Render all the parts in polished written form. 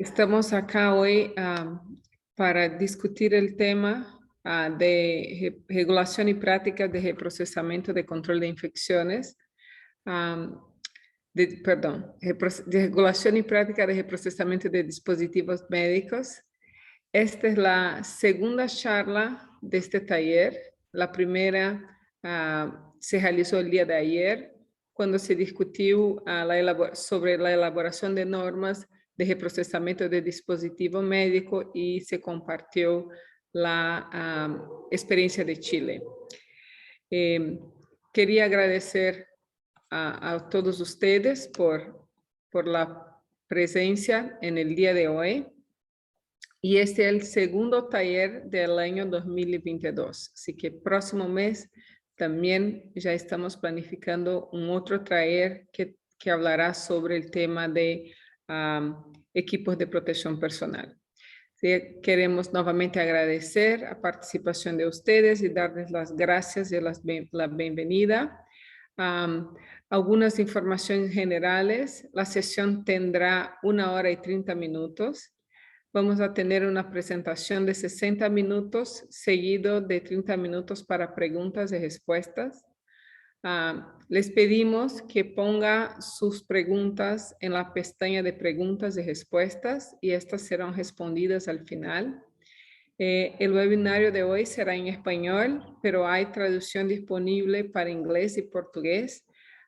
Estamos acá hoy para discutir el tema de regulación y prácticas de reprocesamiento de control de infecciones. De regulación y práctica de reprocesamiento de dispositivos médicos. Esta es la segunda charla de este taller. La primera se realizó el día de ayer, cuando se discutió sobre la elaboración de normas de reprocesamiento de dispositivo médico y se compartió la experiencia de Chile. Quería agradecer a todos ustedes por la presencia en el día de hoy. Y este es el segundo taller del año 2022. Así que próximo mes también ya estamos planificando un otro taller que hablará sobre el tema de equipos de protección personal. Sí, queremos nuevamente agradecer la participación de ustedes y darles las gracias y la bienvenida. Algunas informaciones generales. La sesión tendrá 1 hora y 30 minutos. Vamos a tener una presentación de 60 minutos, seguido de 30 minutos para preguntas y respuestas. Les pedimos que ponga sus preguntas en la pestaña de preguntas y respuestas y estas serán respondidas al final. El webinario de hoy será en español, pero hay traducción disponible para inglés y portugués.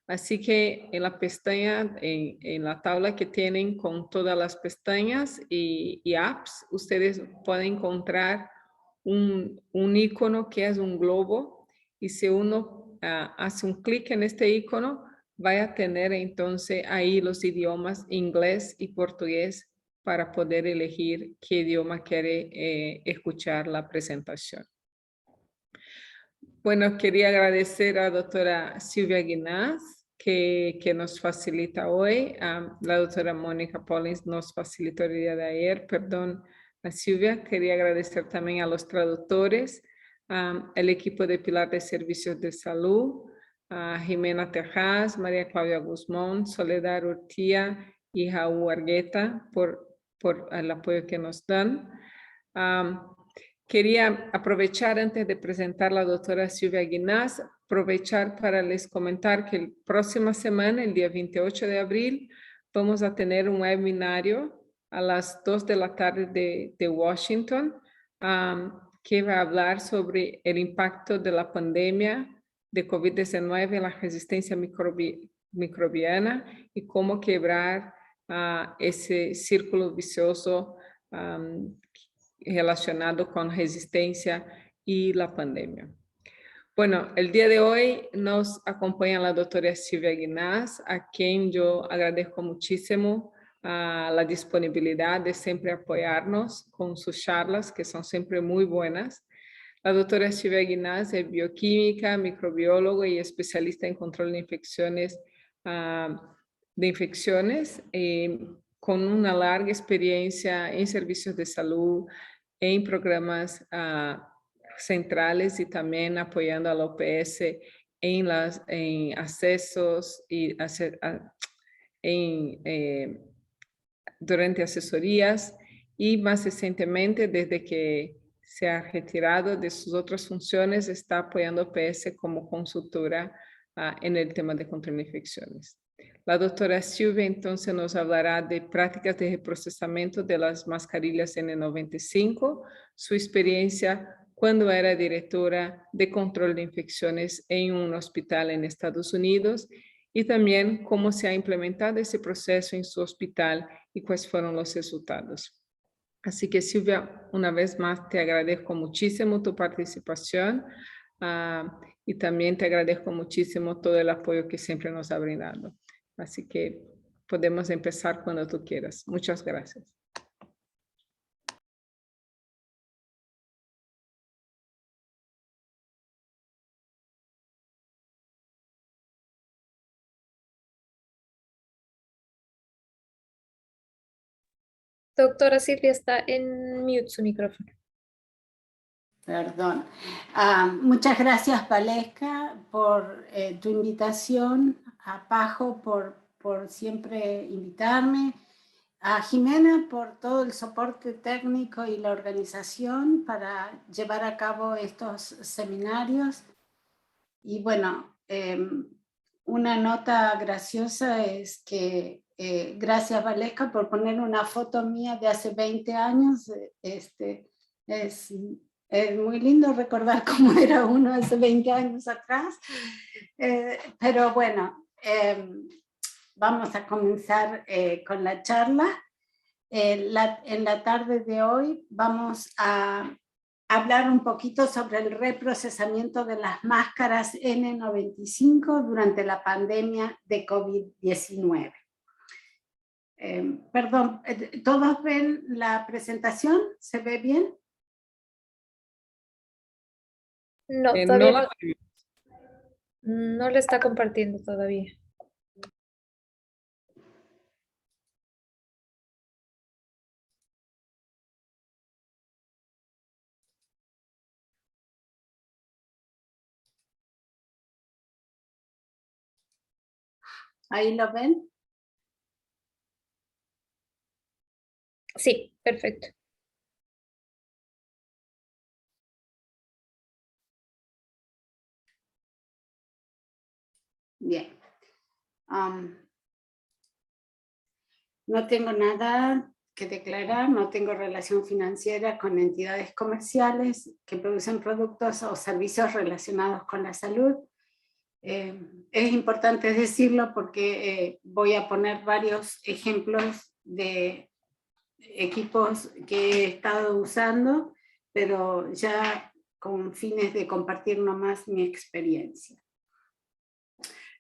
Así que en la pestaña, en la tabla que tienen con todas las pestañas y apps, ustedes pueden encontrar un icono que es un globo y si uno hace un clic en este icono, va a tener entonces ahí los idiomas inglés y portugués para poder elegir qué idioma quiere escuchar la presentación. Bueno, quería agradecer a la doctora Silvia Guinás, que nos facilita hoy. La doctora Mónica Pollins nos facilitó el día de ayer. Perdón, a Silvia. Quería agradecer también a los traductores, el equipo de Pilar de Servicios de Salud, a Jimena Terraz, María Claudia Guzmán, Soledad Urtía y Raúl Argueta por el apoyo que nos dan. Quería aprovechar antes de presentar a la doctora Silvia Guinás, aprovechar para les comentar que la próxima semana, el día 28 de abril, vamos a tener un webinario a las 2 de la tarde de Washington, que va a hablar sobre el impacto de la pandemia de COVID-19 en la resistencia microbiana y cómo quebrar ese círculo vicioso relacionado con resistencia y la pandemia. Bueno, el día de hoy nos acompaña la doctora Silvia Guinás, a quien yo agradezco muchísimo la disponibilidad de siempre apoyarnos con sus charlas, que son siempre muy buenas. La doctora Silvia Guinás es bioquímica, microbióloga y especialista en control de infecciones, con una larga experiencia en servicios de salud, en programas centrales y también apoyando a la OPS en accesos y durante asesorías y más recientemente desde que se ha retirado de sus otras funciones está apoyando a OPS como consultora en el tema de control de infecciones. La doctora Silvia entonces nos hablará de prácticas de reprocesamiento de las mascarillas N95, su experiencia cuando era directora de control de infecciones en un hospital en Estados Unidos y también cómo se ha implementado ese proceso en su hospital y cuáles fueron los resultados. Así que Silvia, una vez más te agradezco muchísimo tu participación y también te agradezco muchísimo todo el apoyo que siempre nos ha brindado. Así que podemos empezar cuando tú quieras. Muchas gracias. Doctora Silvia, está en mute su micrófono. Perdón. Muchas gracias, Valesca, por tu invitación, a Pajo por siempre invitarme, a Jimena por todo el soporte técnico y la organización para llevar a cabo estos seminarios. Y bueno, una nota graciosa es que gracias Valesca por poner una foto mía de hace 20 años. Es muy lindo recordar cómo era uno hace 20 años atrás. Pero bueno, vamos a comenzar con la charla. En la tarde de hoy vamos a hablar un poquito sobre el reprocesamiento de las máscaras N95 durante la pandemia de COVID-19. Perdón, ¿todos ven la presentación? ¿Se ve bien? No, No todavía la vemos. no le está compartiendo todavía. ¿Ahí lo ven? Sí, perfecto. Bien. No tengo nada que declarar, no tengo relación financiera con entidades comerciales que producen productos o servicios relacionados con la salud. Es importante decirlo porque voy a poner varios ejemplos de equipos que he estado usando, pero ya con fines de compartir nomás mi experiencia.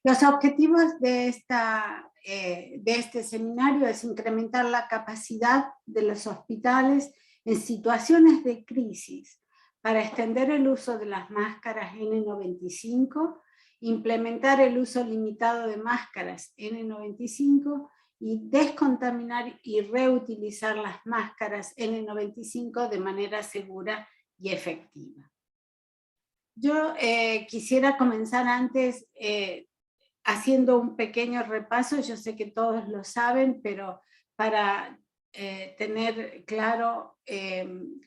Los objetivos de este seminario es incrementar la capacidad de los hospitales en situaciones de crisis para extender el uso de las máscaras N95, implementar el uso limitado de máscaras N95 y descontaminar y reutilizar las máscaras N95 de manera segura y efectiva. Yo quisiera comenzar antes haciendo un pequeño repaso. Yo sé que todos lo saben, pero para tener claro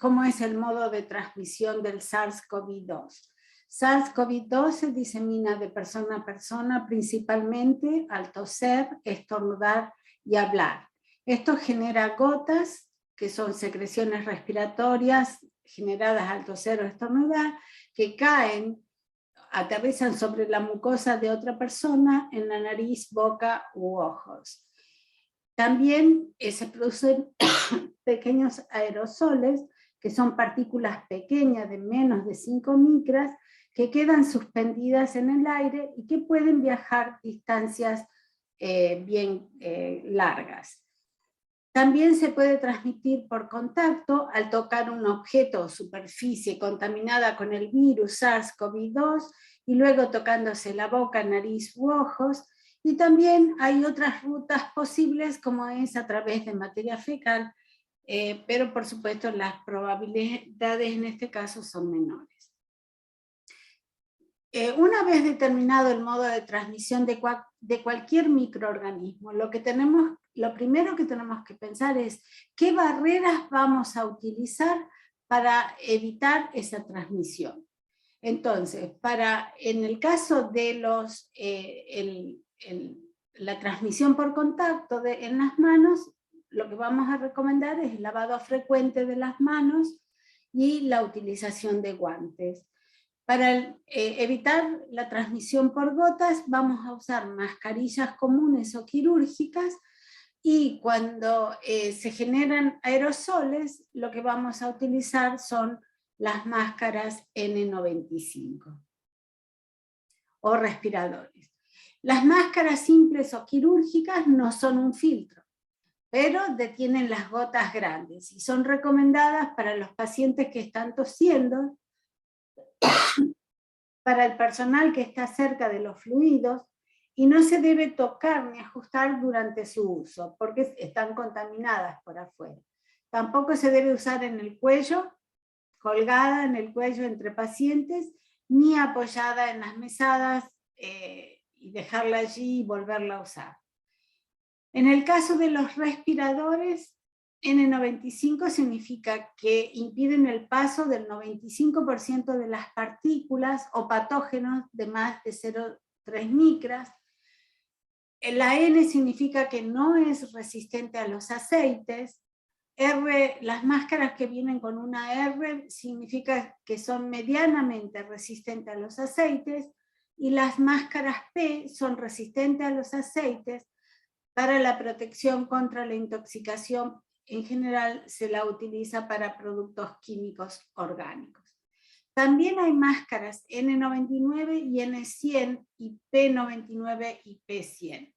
cómo es el modo de transmisión del SARS-CoV-2. SARS-CoV-2 se disemina de persona a persona, principalmente al toser, estornudar y hablar. Esto genera gotas, que son secreciones respiratorias generadas al toser o estornudar, que caen, aterrizan sobre la mucosa de otra persona en la nariz, boca u ojos. También se producen pequeños aerosoles, que son partículas pequeñas de menos de 5 micras, que quedan suspendidas en el aire y que pueden viajar distancias bien largas. También se puede transmitir por contacto al tocar un objeto o superficie contaminada con el virus SARS-CoV-2 y luego tocándose la boca, nariz u ojos. Y también hay otras rutas posibles, como es a través de materia fecal, pero por supuesto las probabilidades en este caso son menores. Una vez determinado el modo de transmisión de cualquier microorganismo, lo primero que tenemos que pensar es qué barreras vamos a utilizar para evitar esa transmisión. Entonces, en el caso de la transmisión por contacto en las manos, lo que vamos a recomendar es el lavado frecuente de las manos y la utilización de guantes. Para evitar la transmisión por gotas, vamos a usar mascarillas comunes o quirúrgicas, y cuando se generan aerosoles, lo que vamos a utilizar son las máscaras N95 o respiradores. Las máscaras simples o quirúrgicas no son un filtro, pero detienen las gotas grandes y son recomendadas para los pacientes que están tosiendo, para el personal que está cerca de los fluidos, y no se debe tocar ni ajustar durante su uso, porque están contaminadas por afuera. Tampoco se debe usar en el cuello, colgada en el cuello entre pacientes, ni apoyada en las mesadas y dejarla allí y volverla a usar. En el caso de los respiradores, N95 significa que impiden el paso del 95% de las partículas o patógenos de más de 0,3 micras. La N significa que no es resistente a los aceites. R, las máscaras que vienen con una R significa que son medianamente resistentes a los aceites, y las máscaras P son resistentes a los aceites para la protección contra la intoxicación. En general se la utiliza para productos químicos orgánicos. También hay máscaras N99 y N100 y P99 y P100.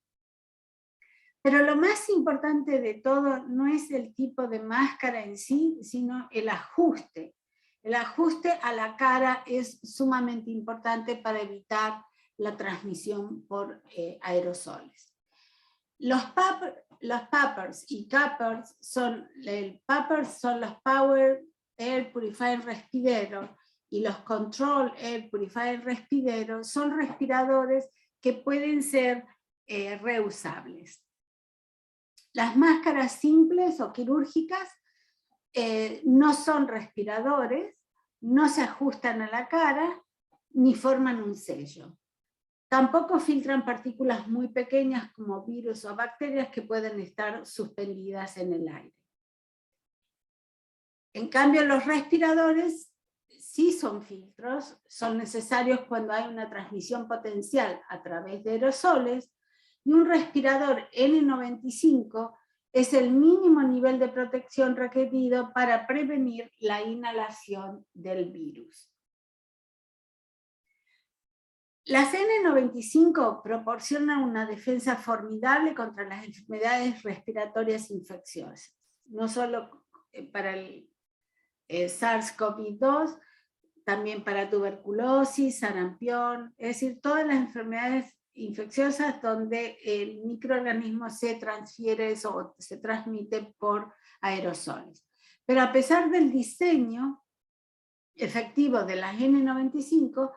Pero lo más importante de todo no es el tipo de máscara en sí, sino el ajuste. El ajuste a la cara es sumamente importante para evitar la transmisión por aerosoles. Los PAPRs y CAPRs son los Power Air Purifying Respirator, y los Control Air Purifying Respirator son respiradores que pueden ser reusables. Las máscaras simples o quirúrgicas no son respiradores, no se ajustan a la cara, ni forman un sello. Tampoco filtran partículas muy pequeñas como virus o bacterias que pueden estar suspendidas en el aire. En cambio, los respiradores sí son filtros, son necesarios cuando hay una transmisión potencial a través de aerosoles, y un respirador N95 es el mínimo nivel de protección requerido para prevenir la inhalación del virus. Las N95 proporcionan una defensa formidable contra las enfermedades respiratorias infecciosas, no solo para el SARS-CoV-2, también para tuberculosis, sarampión, es decir, todas las enfermedades infecciosas donde el microorganismo se transfiere o se transmite por aerosoles. Pero a pesar del diseño efectivo de las N95,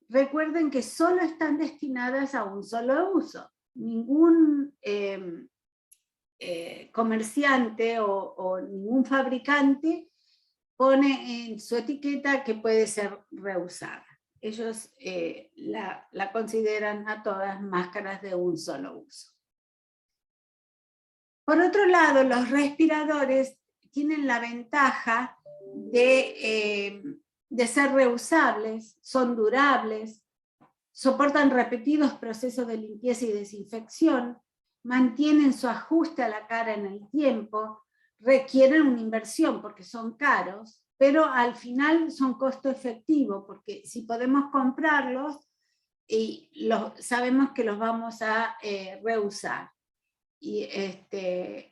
recuerden que solo están destinadas a un solo uso. Ningún comerciante o ningún fabricante pone en su etiqueta que puede ser reusada. Ellos la consideran a todas máscaras de un solo uso. Por otro lado, los respiradores tienen la ventaja de ser reusables, son durables, soportan repetidos procesos de limpieza y desinfección, mantienen su ajuste a la cara en el tiempo, requieren una inversión porque son caros, pero al final son costo efectivo, porque si podemos comprarlos, sabemos que los vamos a reusar. Y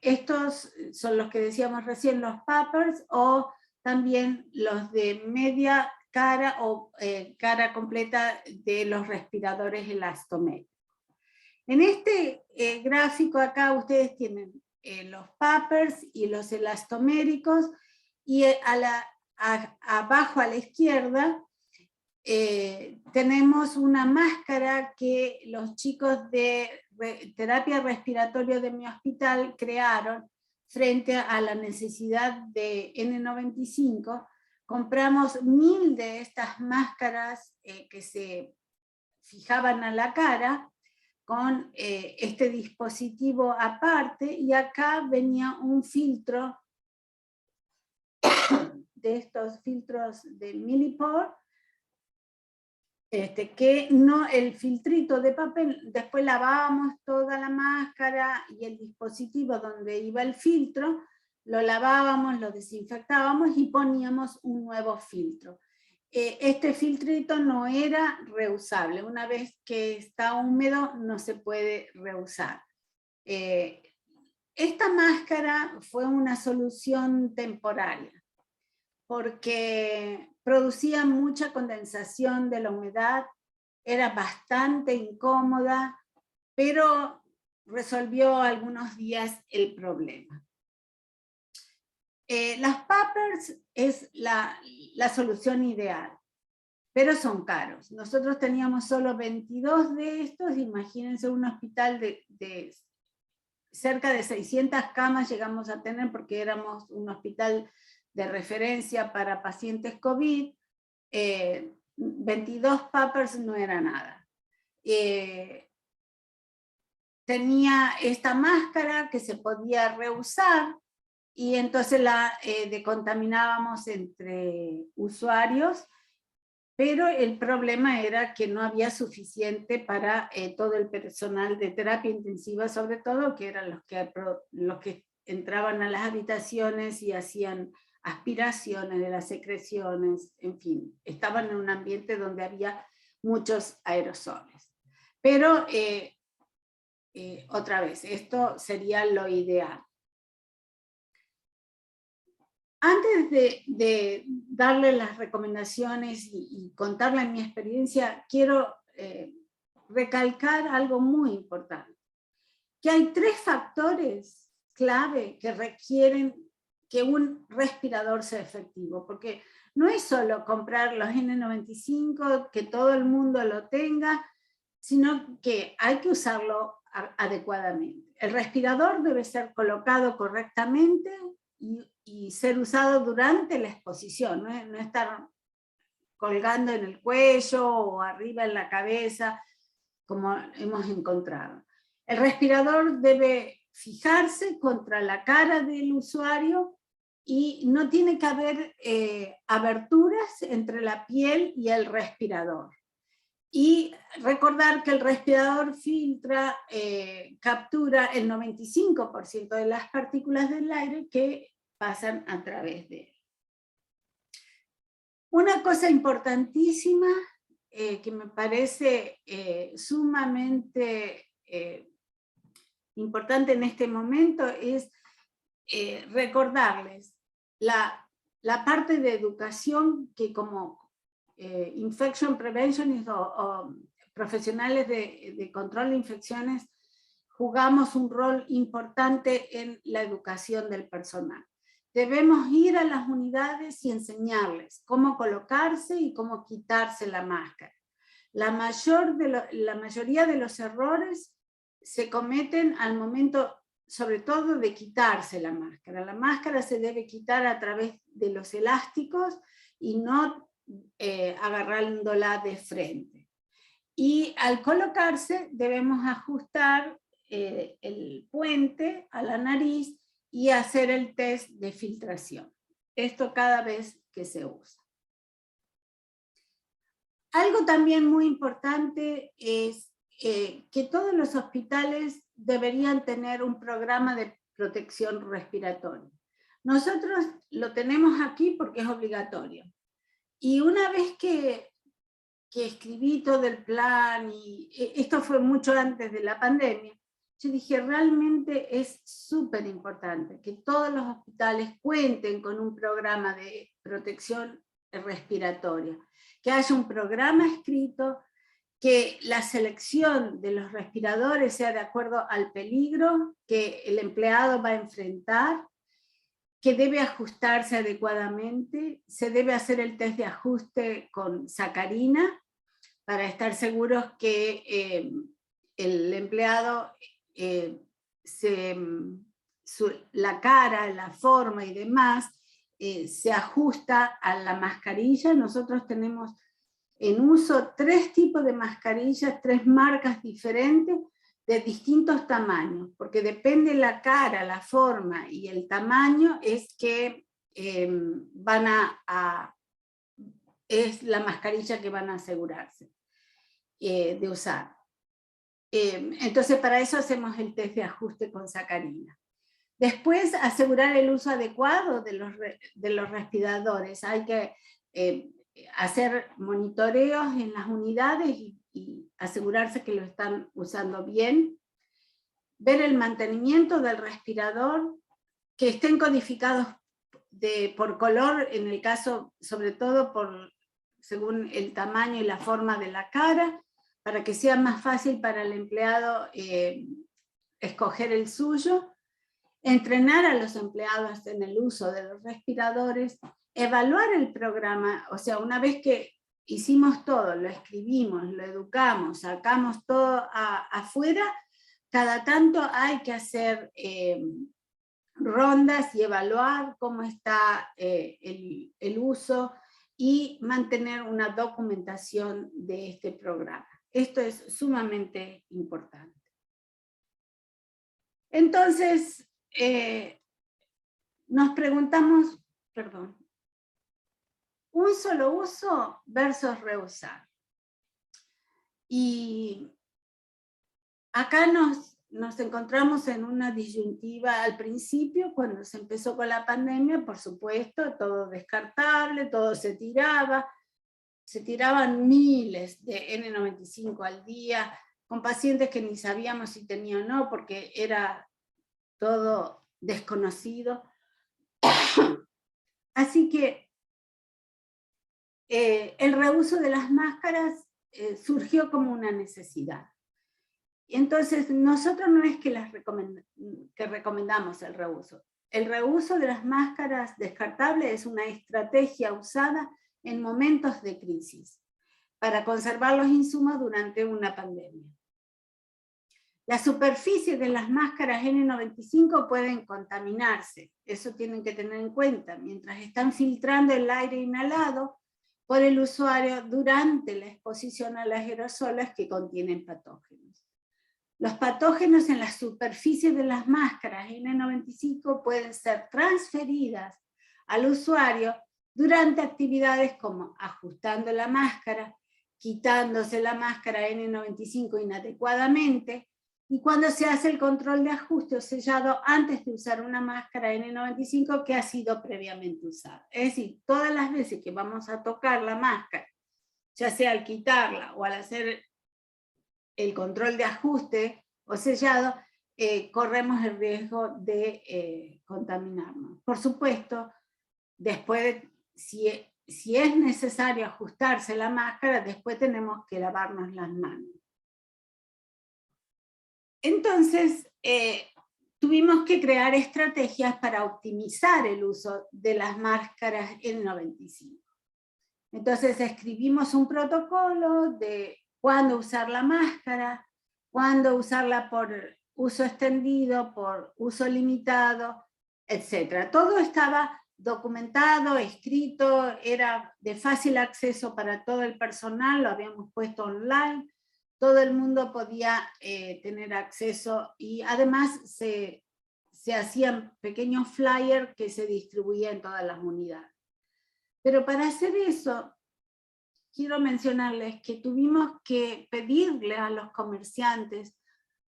estos son los que decíamos recién, los PAPRs, o también los de media cara o cara completa de los respiradores elastoméricos. En este gráfico acá ustedes tienen los PAPRs y los elastoméricos, y abajo a la izquierda tenemos una máscara que los chicos de terapia respiratoria de mi hospital crearon frente a la necesidad de N95. Compramos 1000 de estas máscaras que se fijaban a la cara con este dispositivo aparte, y acá venía un filtro de estos filtros de Millipore, que no, el filtrito de papel, después lavábamos toda la máscara y el dispositivo donde iba el filtro, lo lavábamos, lo desinfectábamos y poníamos un nuevo filtro. Este filtrito no era reusable, una vez que está húmedo no se puede reusar. Esta máscara fue una solución temporaria, porque producía mucha condensación de la humedad, era bastante incómoda, pero resolvió algunos días el problema. Las PAPRs es la solución ideal, pero son caros. Nosotros teníamos solo 22 de estos, imagínense un hospital de cerca de 600 camas llegamos a tener porque éramos un hospital de referencia para pacientes COVID. 22 Pampers no era nada. Tenía esta máscara que se podía reusar, y entonces la decontaminábamos entre usuarios, pero el problema era que no había suficiente para todo el personal de terapia intensiva, sobre todo, que eran los que entraban a las habitaciones y hacían aspiraciones de las secreciones, en fin, estaban en un ambiente donde había muchos aerosoles. Pero, otra vez, esto sería lo ideal. Antes de darle las recomendaciones y contarles mi experiencia, quiero recalcar algo muy importante, que hay 3 factores clave que requieren que un respirador sea efectivo, porque no es solo comprar los N95, que todo el mundo lo tenga, sino que hay que usarlo adecuadamente. El respirador debe ser colocado correctamente y ser usado durante la exposición, no estar colgando en el cuello o arriba en la cabeza, como hemos encontrado. El respirador debe fijarse contra la cara del usuario y no tiene que haber aberturas entre la piel y el respirador. Y recordar que el respirador filtra, captura el 95% de las partículas del aire que pasan a través de él. Una cosa importantísima que me parece sumamente importante en este momento es recordarles la parte de educación que como infection prevention o profesionales de control de infecciones jugamos un rol importante en la educación del personal. Debemos ir a las unidades y enseñarles cómo colocarse y cómo quitarse la máscara. La mayoría de los errores se cometen al momento, sobre todo, de quitarse la máscara. La máscara se debe quitar a través de los elásticos y no agarrándola de frente. Y al colocarse debemos ajustar el puente a la nariz y hacer el test de filtración. Esto cada vez que se usa. Algo también muy importante es que todos los hospitales deberían tener un programa de protección respiratoria. Nosotros lo tenemos aquí porque es obligatorio. Y una vez que escribí todo el plan, y esto fue mucho antes de la pandemia, yo dije, realmente es súper importante que todos los hospitales cuenten con un programa de protección respiratoria, que haya un programa escrito, que la selección de los respiradores sea de acuerdo al peligro que el empleado va a enfrentar, que debe ajustarse adecuadamente, se debe hacer el test de ajuste con sacarina para estar seguros que el empleado, la cara, la forma y demás, se ajusta a la mascarilla. Nosotros tenemos en uso 3 tipos de mascarillas, 3 marcas diferentes, de distintos tamaños, porque depende la cara, la forma y el tamaño, es que es la mascarilla que van a asegurarse de usar. Entonces para eso hacemos el test de ajuste con sacarina. Después, asegurar el uso adecuado de los respiradores. Hay que hacer monitoreos en las unidades y asegurarse que lo están usando bien. Ver el mantenimiento del respirador, que estén codificados por color, en el caso, sobre todo, según el tamaño y la forma de la cara, para que sea más fácil para el empleado escoger el suyo. Entrenar a los empleados en el uso de los respiradores, evaluar el programa, o sea, una vez que hicimos todo, lo escribimos, lo educamos, sacamos todo afuera, cada tanto hay que hacer rondas y evaluar cómo está el uso y mantener una documentación de este programa. Esto es sumamente importante. Entonces, nos preguntamos, perdón, un solo uso versus reusar. Y acá nos encontramos en una disyuntiva al principio, cuando se empezó con la pandemia, por supuesto, todo descartable, todo se tiraban miles de N95 al día, con pacientes que ni sabíamos si tenían o no, porque era todo desconocido. Así que el reuso de las máscaras surgió como una necesidad. Y entonces nosotros no es que recomendamos el reuso. El reuso de las máscaras descartables es una estrategia usada en momentos de crisis para conservar los insumos durante una pandemia. Las superficies de las máscaras N95 pueden contaminarse, eso tienen que tener en cuenta, mientras están filtrando el aire inhalado por el usuario durante la exposición a los aerosoles que contienen patógenos. Los patógenos en las superficies de las máscaras N95 pueden ser transferidas al usuario durante actividades como ajustando la máscara, quitándose la máscara N95 inadecuadamente, y cuando se hace el control de ajuste o sellado antes de usar una máscara N95 que ha sido previamente usada. Es decir, todas las veces que vamos a tocar la máscara, ya sea al quitarla o al hacer el control de ajuste o sellado, corremos el riesgo de contaminarnos. Por supuesto, después, si es necesario ajustarse la máscara, después tenemos que lavarnos las manos. Entonces, tuvimos que crear estrategias para optimizar el uso de las máscaras N95. Entonces escribimos un protocolo de cuándo usar la máscara, cuándo usarla por uso extendido, por uso limitado, etc. Todo estaba documentado, escrito, era de fácil acceso para todo el personal, lo habíamos puesto online, todo el mundo podía tener acceso y además se hacían pequeños flyers que se distribuían en todas las unidades. Pero para hacer eso, quiero mencionarles que tuvimos que pedirle a los comerciantes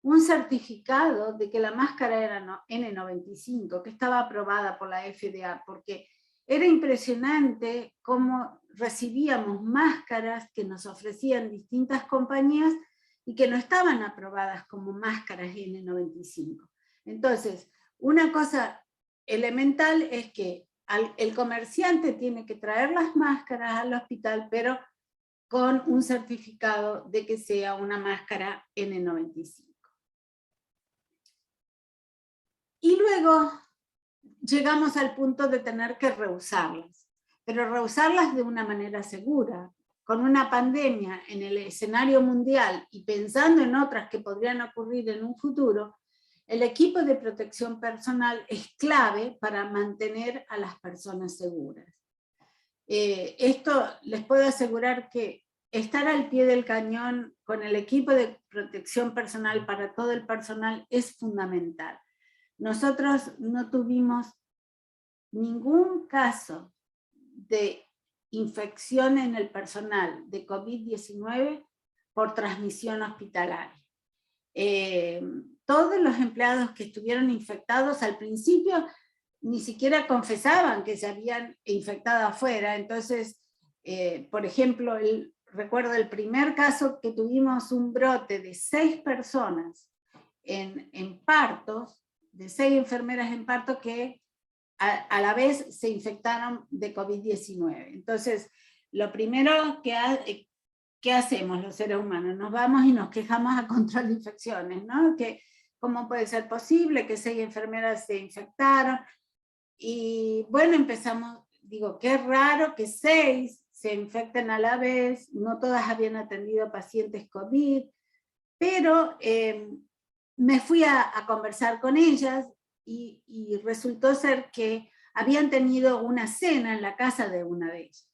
un certificado de que la máscara era N95, que estaba aprobada por la FDA, porque era impresionante cómo recibíamos máscaras que nos ofrecían distintas compañías y que no estaban aprobadas como máscaras N95. Entonces, una cosa elemental es que el comerciante tiene que traer las máscaras al hospital, pero con un certificado de que sea una máscara N95. Y luego llegamos al punto de tener que reusarlas, pero reusarlas de una manera segura. Con una pandemia en el escenario mundial y pensando en otras que podrían ocurrir en un futuro, el equipo de protección personal es clave para mantener a las personas seguras. Esto les puedo asegurar que estar al pie del cañón con el equipo de protección personal para todo el personal es fundamental. Nosotros no tuvimos ningún caso de infección en el personal de COVID-19 por transmisión hospitalaria. Todos los empleados que estuvieron infectados al principio ni siquiera confesaban que se habían infectado afuera. Entonces, por ejemplo, recuerdo el primer caso que tuvimos un brote de 6 personas en partos, de 6 enfermeras en parto que a la vez se infectaron de COVID-19. Entonces, lo primero que hacemos los seres humanos, nos vamos y nos quejamos a control de infecciones, ¿no? Que cómo puede ser posible que 6 enfermeras se infectaron. Y bueno, empezamos, digo, qué raro que 6 se infecten a la vez, no todas habían atendido pacientes COVID, pero me fui a conversar con ellas y resultó ser que habían tenido una cena en la casa de una de ellas.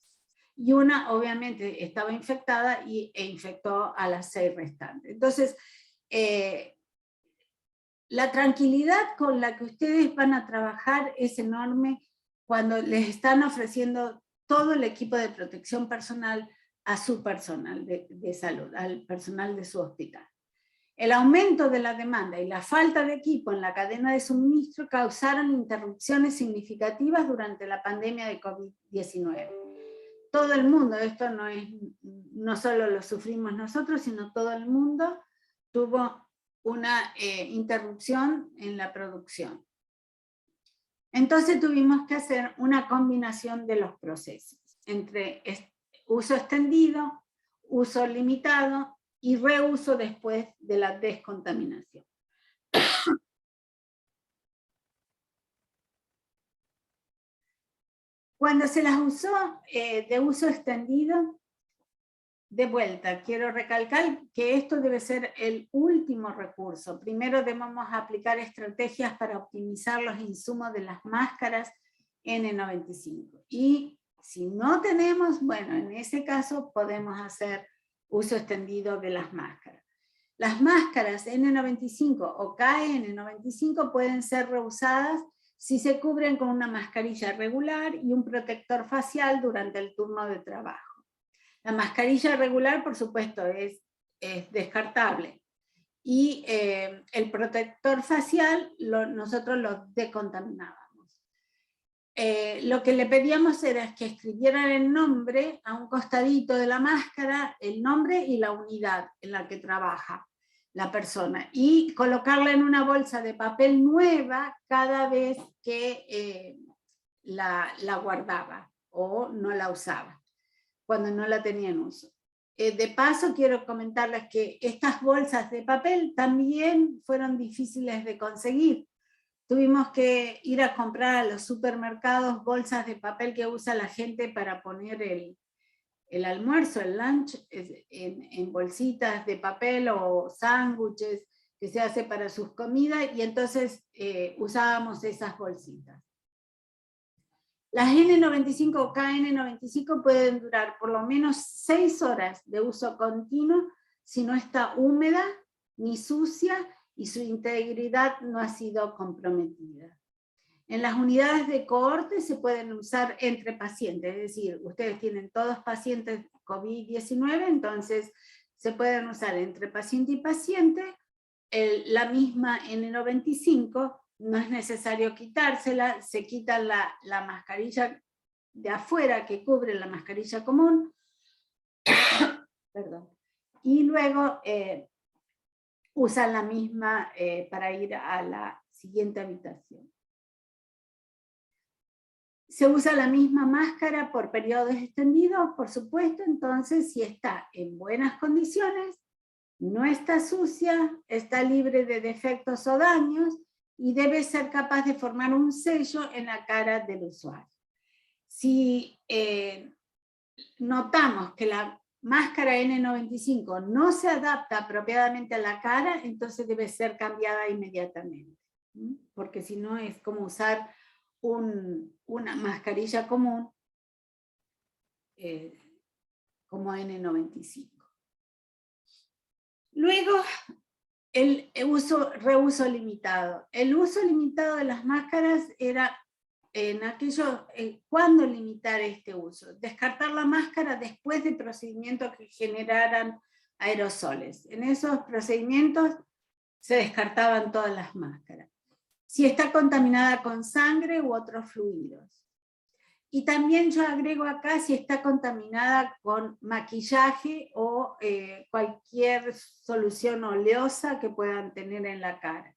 Y una obviamente estaba infectada e infectó a las 6 restantes. Entonces, la tranquilidad con la que ustedes van a trabajar es enorme cuando les están ofreciendo todo el equipo de protección personal a su personal de salud, al personal de su hospital. El aumento de la demanda y la falta de equipo en la cadena de suministro causaron interrupciones significativas durante la pandemia de COVID-19. Todo el mundo, esto no solo lo sufrimos nosotros, sino todo el mundo tuvo una interrupción en la producción. Entonces tuvimos que hacer una combinación de los procesos, entre uso extendido, uso limitado y reuso después de la descontaminación. Cuando se las usó de uso extendido, de vuelta, quiero recalcar que esto debe ser el último recurso. Primero debemos aplicar estrategias para optimizar los insumos de las máscaras N95. Y si no tenemos, bueno, en ese caso podemos hacer uso extendido de las máscaras. Las máscaras N95 o KN95 pueden ser reusadas si se cubren con una mascarilla regular y un protector facial durante el turno de trabajo. La mascarilla regular, por supuesto, es descartable. Y el protector facial nosotros lo decontaminábamos. Lo que le pedíamos era que escribieran el nombre a un costadito de la máscara, el nombre y la unidad en la que trabaja la persona, y colocarla en una bolsa de papel nueva cada vez que la guardaba o no la usaba, cuando no la tenía en uso. De paso, quiero comentarles que estas bolsas de papel también fueron difíciles de conseguir. Tuvimos que ir a comprar a los supermercados bolsas de papel que usa la gente para poner el almuerzo, el lunch, en bolsitas de papel o sándwiches que se hace para sus comidas, y entonces usábamos esas bolsitas. Las N95 o KN95 pueden durar por lo menos 6 horas de uso continuo si no está húmeda ni sucia y su integridad no ha sido comprometida. En las unidades de cohorte se pueden usar entre pacientes, es decir, ustedes tienen todos pacientes COVID-19, entonces se pueden usar entre paciente y paciente. La misma N95, no es necesario quitársela, se quita la mascarilla de afuera que cubre la mascarilla común, perdón, y luego usan la misma para ir a la siguiente habitación. Se usa la misma máscara por periodos extendidos, por supuesto, entonces si está en buenas condiciones, no está sucia, está libre de defectos o daños, y debe ser capaz de formar un sello en la cara del usuario. Si notamos que la máscara N95 no se adapta apropiadamente a la cara, entonces debe ser cambiada inmediatamente, porque si no es como usar una mascarilla común como N95. Luego, el reuso limitado. El uso limitado de las máscaras era ¿cuándo limitar este uso? Descartar la máscara después de procedimientos que generaran aerosoles. En esos procedimientos se descartaban todas las máscaras. Si está contaminada con sangre u otros fluidos. Y también yo agrego acá si está contaminada con maquillaje o cualquier solución oleosa que puedan tener en la cara.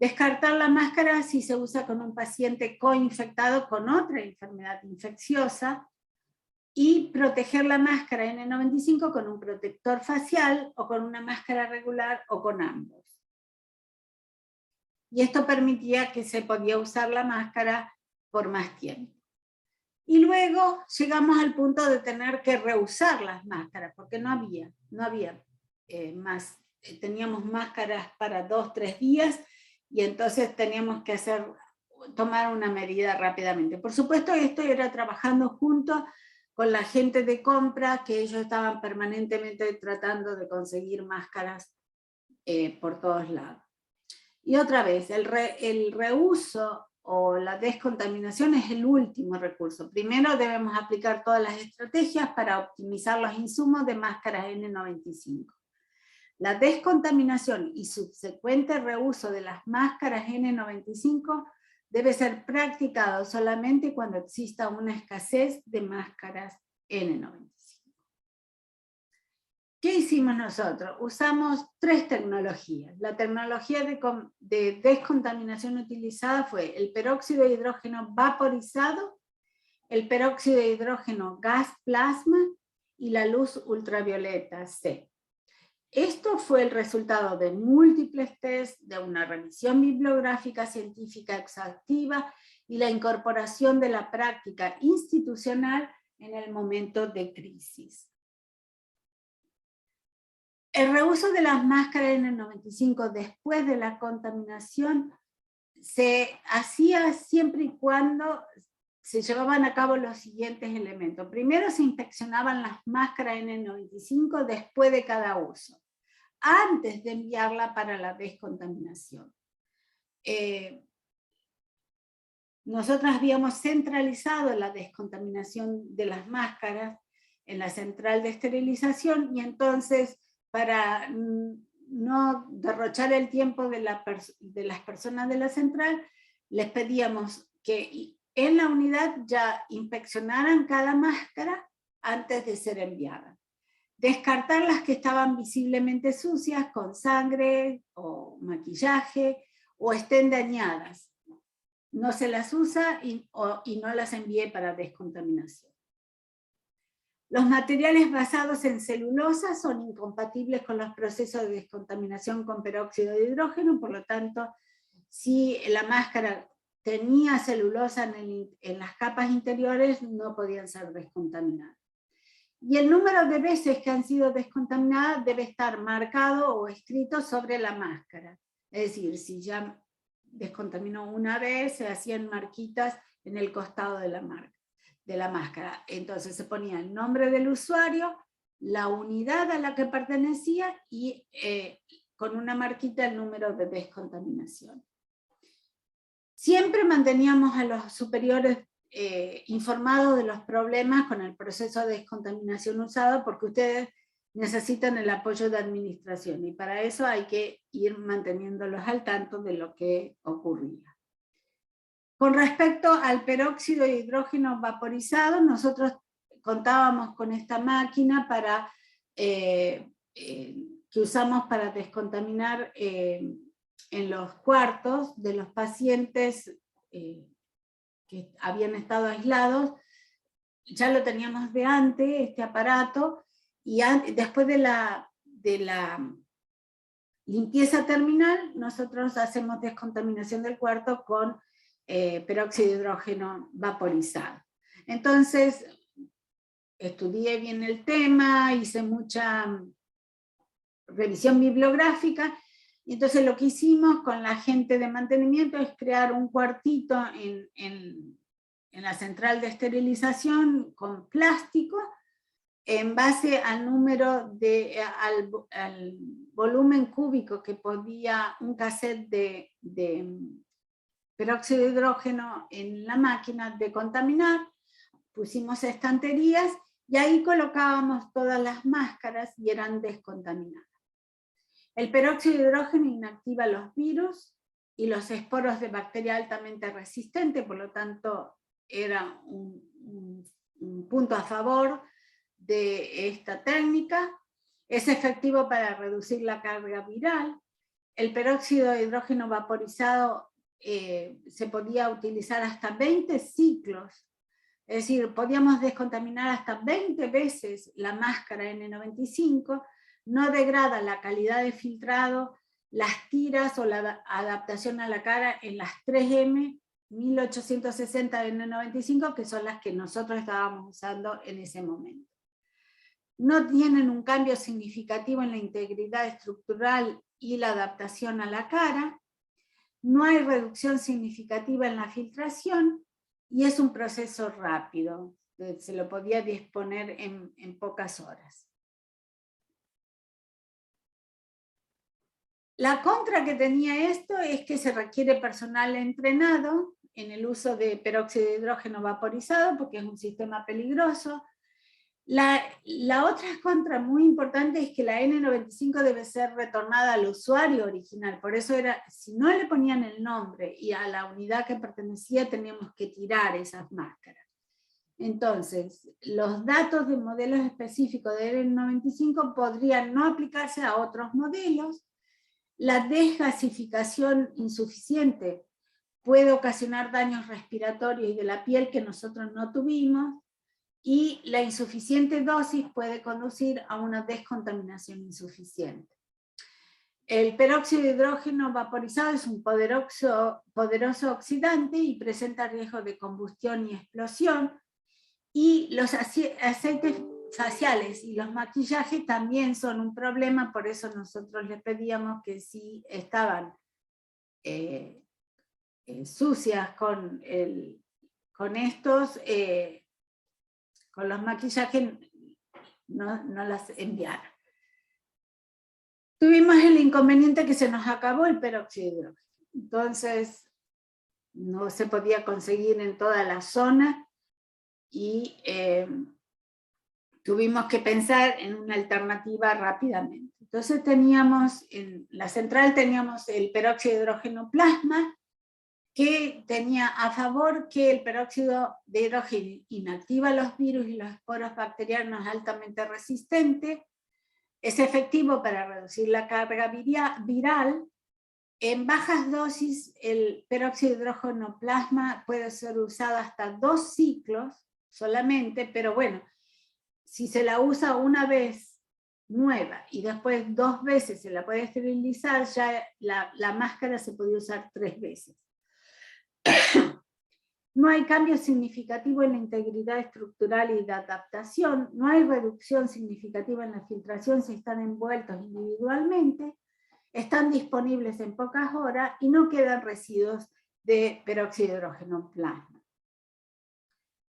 Descartar la máscara si se usa con un paciente coinfectado con otra enfermedad infecciosa, y proteger la máscara N95 con un protector facial o con una máscara regular o con ambos. Y esto permitía que se podía usar la máscara por más tiempo. Y luego llegamos al punto de tener que reusar las máscaras, porque no había más teníamos máscaras para 2, 3 días, y entonces teníamos que tomar una medida rápidamente. Por supuesto, esto era trabajando junto con la gente de compra, que ellos estaban permanentemente tratando de conseguir máscaras por todos lados. Y otra vez, el reuso o la descontaminación es el último recurso. Primero debemos aplicar todas las estrategias para optimizar los insumos de máscaras N95. La descontaminación y subsecuente reuso de las máscaras N95 debe ser practicado solamente cuando exista una escasez de máscaras N95. ¿Qué hicimos nosotros? Usamos 3 tecnologías. La tecnología de descontaminación utilizada fue el peróxido de hidrógeno vaporizado, el peróxido de hidrógeno gas plasma y la luz ultravioleta C. Esto fue el resultado de múltiples tests, de una revisión bibliográfica científica exhaustiva y la incorporación de la práctica institucional en el momento de crisis. El reuso de las máscaras N95 después de la contaminación se hacía siempre y cuando se llevaban a cabo los siguientes elementos. Primero se inspeccionaban las máscaras N95 después de cada uso, antes de enviarla para la descontaminación. Nosotros habíamos centralizado la descontaminación de las máscaras en la central de esterilización, y entonces, para no derrochar el tiempo de las personas de la central, les pedíamos que en la unidad ya inspeccionaran cada máscara antes de ser enviada. Descartar las que estaban visiblemente sucias, con sangre o maquillaje, o estén dañadas. No se las usa y no las envíe para descontaminación. Los materiales basados en celulosa son incompatibles con los procesos de descontaminación con peróxido de hidrógeno, por lo tanto, si la máscara tenía celulosa en las capas interiores, no podían ser descontaminadas. Y el número de veces que han sido descontaminadas debe estar marcado o escrito sobre la máscara. Es decir, si ya descontaminó una vez, se hacían marquitas en el costado de la máscara. Entonces se ponía el nombre del usuario, la unidad a la que pertenecía y con una marquita el número de descontaminación. Siempre manteníamos a los superiores informados de los problemas con el proceso de descontaminación usado, porque ustedes necesitan el apoyo de administración y para eso hay que ir manteniéndolos al tanto de lo que ocurría. Con respecto al peróxido de hidrógeno vaporizado, nosotros contábamos con esta máquina que usamos para descontaminar en los cuartos de los pacientes que habían estado aislados. Ya lo teníamos de antes, este aparato, y después de la limpieza terminal, nosotros hacemos descontaminación del cuarto con peróxido de hidrógeno vaporizado. Entonces, estudié bien el tema, hice mucha revisión bibliográfica, y entonces lo que hicimos con la gente de mantenimiento es crear un cuartito en la central de esterilización con plástico, en base al número al volumen cúbico que podía un cassette de peróxido de hidrógeno en la máquina de contaminar. Pusimos estanterías y ahí colocábamos todas las máscaras y eran descontaminadas. El peróxido de hidrógeno inactiva los virus y los esporos de bacteria altamente resistente, por lo tanto era un punto a favor de esta técnica. Es efectivo para reducir la carga viral. El peróxido de hidrógeno vaporizado se podía utilizar hasta 20 ciclos, es decir, podíamos descontaminar hasta 20 veces la máscara N95, no degrada la calidad de filtrado, las tiras o la adaptación a la cara en las 3M 1860 N95, que son las que nosotros estábamos usando en ese momento. no tienen un cambio significativo en la integridad estructural y la adaptación a la cara, no hay reducción significativa en la filtración y es un proceso rápido, se lo podía disponer en pocas horas. La contra que tenía esto es que se requiere personal entrenado en el uso de peróxido de hidrógeno vaporizado porque es un sistema peligroso. La otra contra muy importante es que la N95 debe ser retornada al usuario original, por eso era, si no le ponían el nombre y a la unidad que pertenecía teníamos que tirar esas máscaras. Entonces, los datos de modelos específicos de N95 podrían no aplicarse a otros modelos. La desgasificación insuficiente puede ocasionar daños respiratorios y de la piel que nosotros no tuvimos, y la insuficiente dosis puede conducir a una descontaminación insuficiente. El peróxido de hidrógeno vaporizado es un poderoso oxidante y presenta riesgo de combustión y explosión, y los aceites faciales y los maquillajes también son un problema, por eso nosotros les pedíamos que si estaban sucias con estos, con los maquillajes, no las enviaran. Tuvimos el inconveniente que se nos acabó el peróxido de hidrógeno, entonces no se podía conseguir en toda la zona, y tuvimos que pensar en una alternativa rápidamente. Entonces teníamos, en la central teníamos el peróxido de hidrógeno plasma, que tenía a favor que el peróxido de hidrógeno inactiva los virus y los esporos bacterianos altamente resistentes, es efectivo para reducir la carga viral. En bajas dosis el peróxido de hidrógeno plasma puede ser usado hasta 2 ciclos solamente, pero bueno, si se la usa una vez nueva y después 2 veces se la puede esterilizar, ya la máscara se puede usar 3 veces. No hay cambio significativo en la integridad estructural y de adaptación, no hay reducción significativa en la filtración si están envueltos individualmente, están disponibles en pocas horas y no quedan residuos de peróxido de hidrógeno plasma.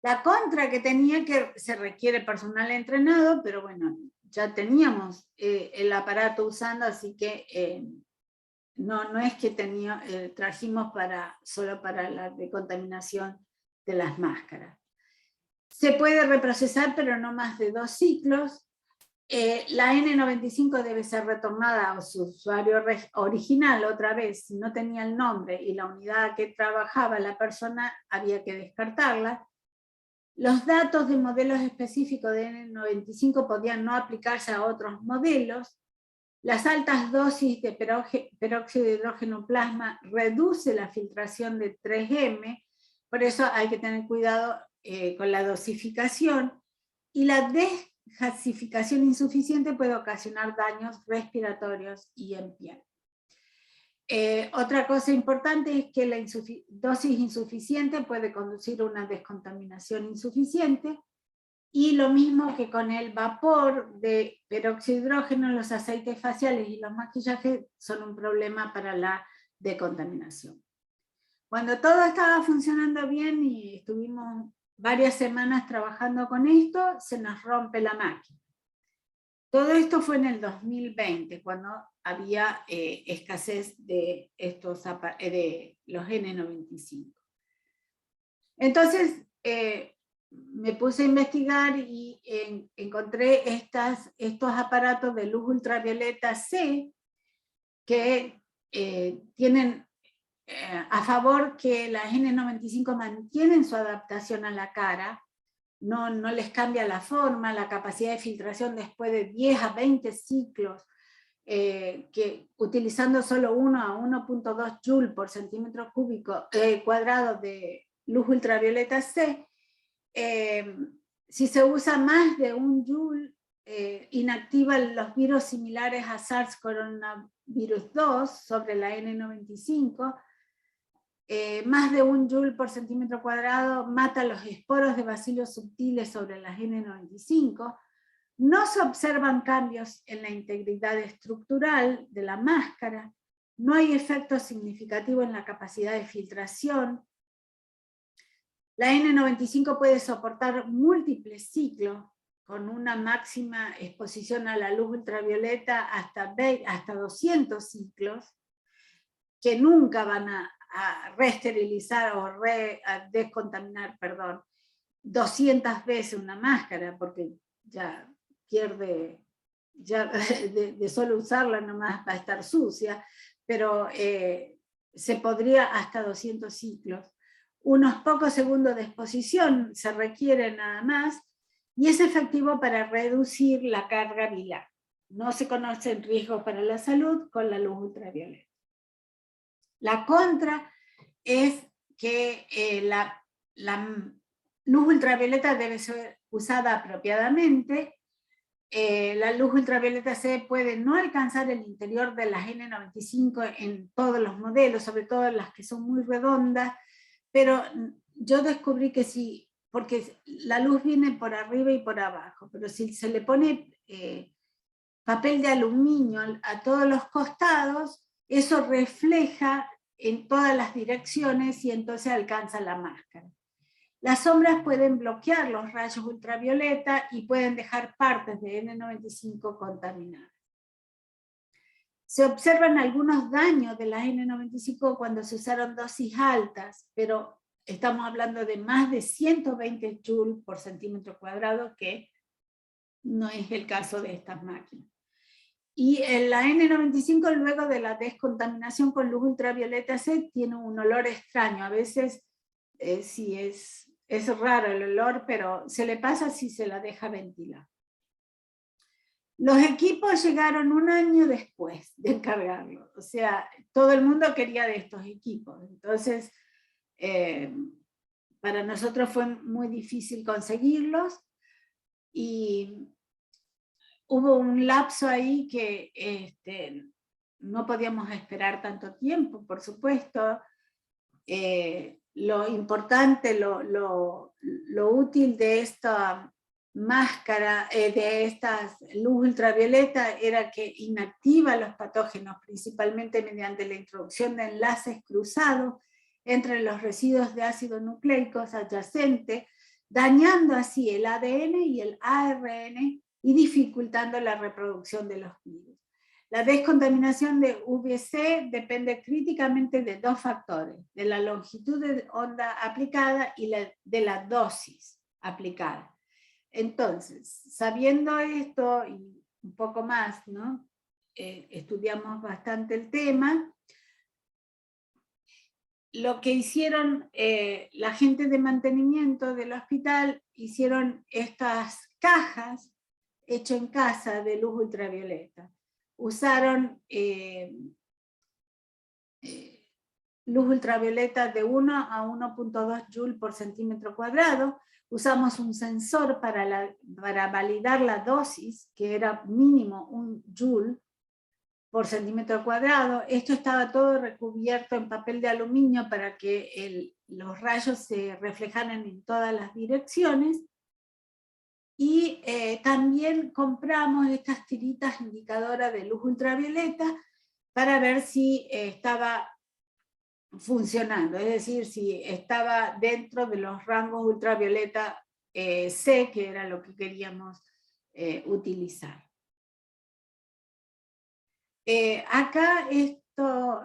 La contra que tenía, que se requiere personal entrenado, pero bueno, ya teníamos el aparato usando, así que no es que trajimos solo para la decontaminación de las máscaras. Se puede reprocesar, pero no más de 2 ciclos. La N95 debe ser retornada a su usuario original otra vez, si no tenía el nombre y la unidad que trabajaba la persona, había que descartarla. Los datos de modelos específicos de N95 podían no aplicarse a otros modelos. Las altas dosis de peróxido de hidrógeno plasma reduce la filtración de 3M, por eso hay que tener cuidado con la dosificación, y la desgasificación insuficiente puede ocasionar daños respiratorios y en piel. Otra cosa importante es que la dosis insuficiente puede conducir a una descontaminación insuficiente, y lo mismo que con el vapor de peróxido de hidrógeno, los aceites faciales y los maquillajes son un problema para la decontaminación. Cuando todo estaba funcionando bien y estuvimos varias semanas trabajando con esto, se nos rompe la máquina. Todo esto fue en el 2020, cuando había escasez de los N95. Entonces, me puse a investigar y encontré estos aparatos de luz ultravioleta C que tienen a favor que las N95 mantienen su adaptación a la cara, no les cambia la forma, la capacidad de filtración después de 10 a 20 ciclos, que utilizando solo 1 a 1.2 Joule por centímetro cúbico cuadrado de luz ultravioleta C, si se usa más de 1 Joule, inactiva los virus similares a SARS coronavirus 2 sobre la N95, más de 1 Joule por centímetro cuadrado mata los esporos de bacilos subtiles sobre las N95, No se observan cambios en la integridad estructural de la máscara, no hay efecto significativo en la capacidad de filtración. La N95 puede soportar múltiples ciclos con una máxima exposición a la luz ultravioleta hasta 200 ciclos, que nunca van a reesterilizar o a descontaminar, perdón, 200 veces una máscara, porque ya pierde, ya de solo usarla nomás va a estar sucia, pero se podría hasta 200 ciclos. Unos pocos segundos de exposición se requiere nada más, y es efectivo para reducir la carga viral. No se conocen riesgos para la salud con la luz ultravioleta. La contra es que la luz ultravioleta debe ser usada apropiadamente. La luz ultravioleta C puede no alcanzar el interior de las N95 en todos los modelos, sobre todo las que son muy redondas, pero yo descubrí que sí, porque la luz viene por arriba y por abajo, pero si se le pone papel de aluminio a todos los costados, eso refleja en todas las direcciones y entonces alcanza la máscara. Las sombras pueden bloquear los rayos ultravioleta y pueden dejar partes de N95 contaminadas. Se observan algunos daños de las N95 cuando se usaron dosis altas, pero estamos hablando de más de 120 joules por centímetro cuadrado, que no es el caso de estas máquinas. Y la N95, luego de la descontaminación con luz ultravioleta C, tiene un olor extraño. A veces sí es raro el olor, pero se le pasa si se la deja ventilar. Los equipos llegaron un año después de encargarlo. O sea, todo el mundo quería de estos equipos. Entonces, para nosotros fue muy difícil conseguirlos. Y hubo un lapso ahí que no podíamos esperar tanto tiempo, por supuesto. Lo importante, lo útil de esta máscara, de esta luz ultravioleta, era que inactiva los patógenos, principalmente mediante la introducción de enlaces cruzados entre los residuos de ácidos nucleicos adyacentes, dañando así el ADN y el ARN y dificultando la reproducción de los virus. La descontaminación de UVC depende críticamente de dos factores: de la longitud de onda aplicada y de la dosis aplicada. Entonces, sabiendo esto y un poco más, ¿no? Estudiamos bastante el tema. Lo que hicieron la gente de mantenimiento del hospital, hicieron estas cajas hechas en casa de luz ultravioleta. Usaron luz ultravioleta de 1 a 1.2 joules por centímetro cuadrado. Usamos un sensor para validar la dosis, que era mínimo 1 joule por centímetro cuadrado. Esto estaba todo recubierto en papel de aluminio para que los rayos se reflejaran en todas las direcciones. Y también compramos estas tiritas indicadoras de luz ultravioleta para ver si estaba funcionando, es decir, si estaba dentro de los rangos ultravioleta C, que era lo que queríamos utilizar. Acá esto,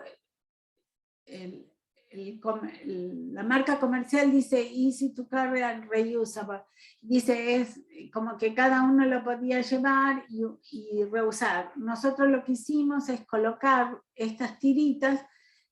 la marca comercial dice easy to carry and reusable. Dice, es como que cada uno lo podía llevar y reusar. Nosotros lo que hicimos es colocar estas tiritas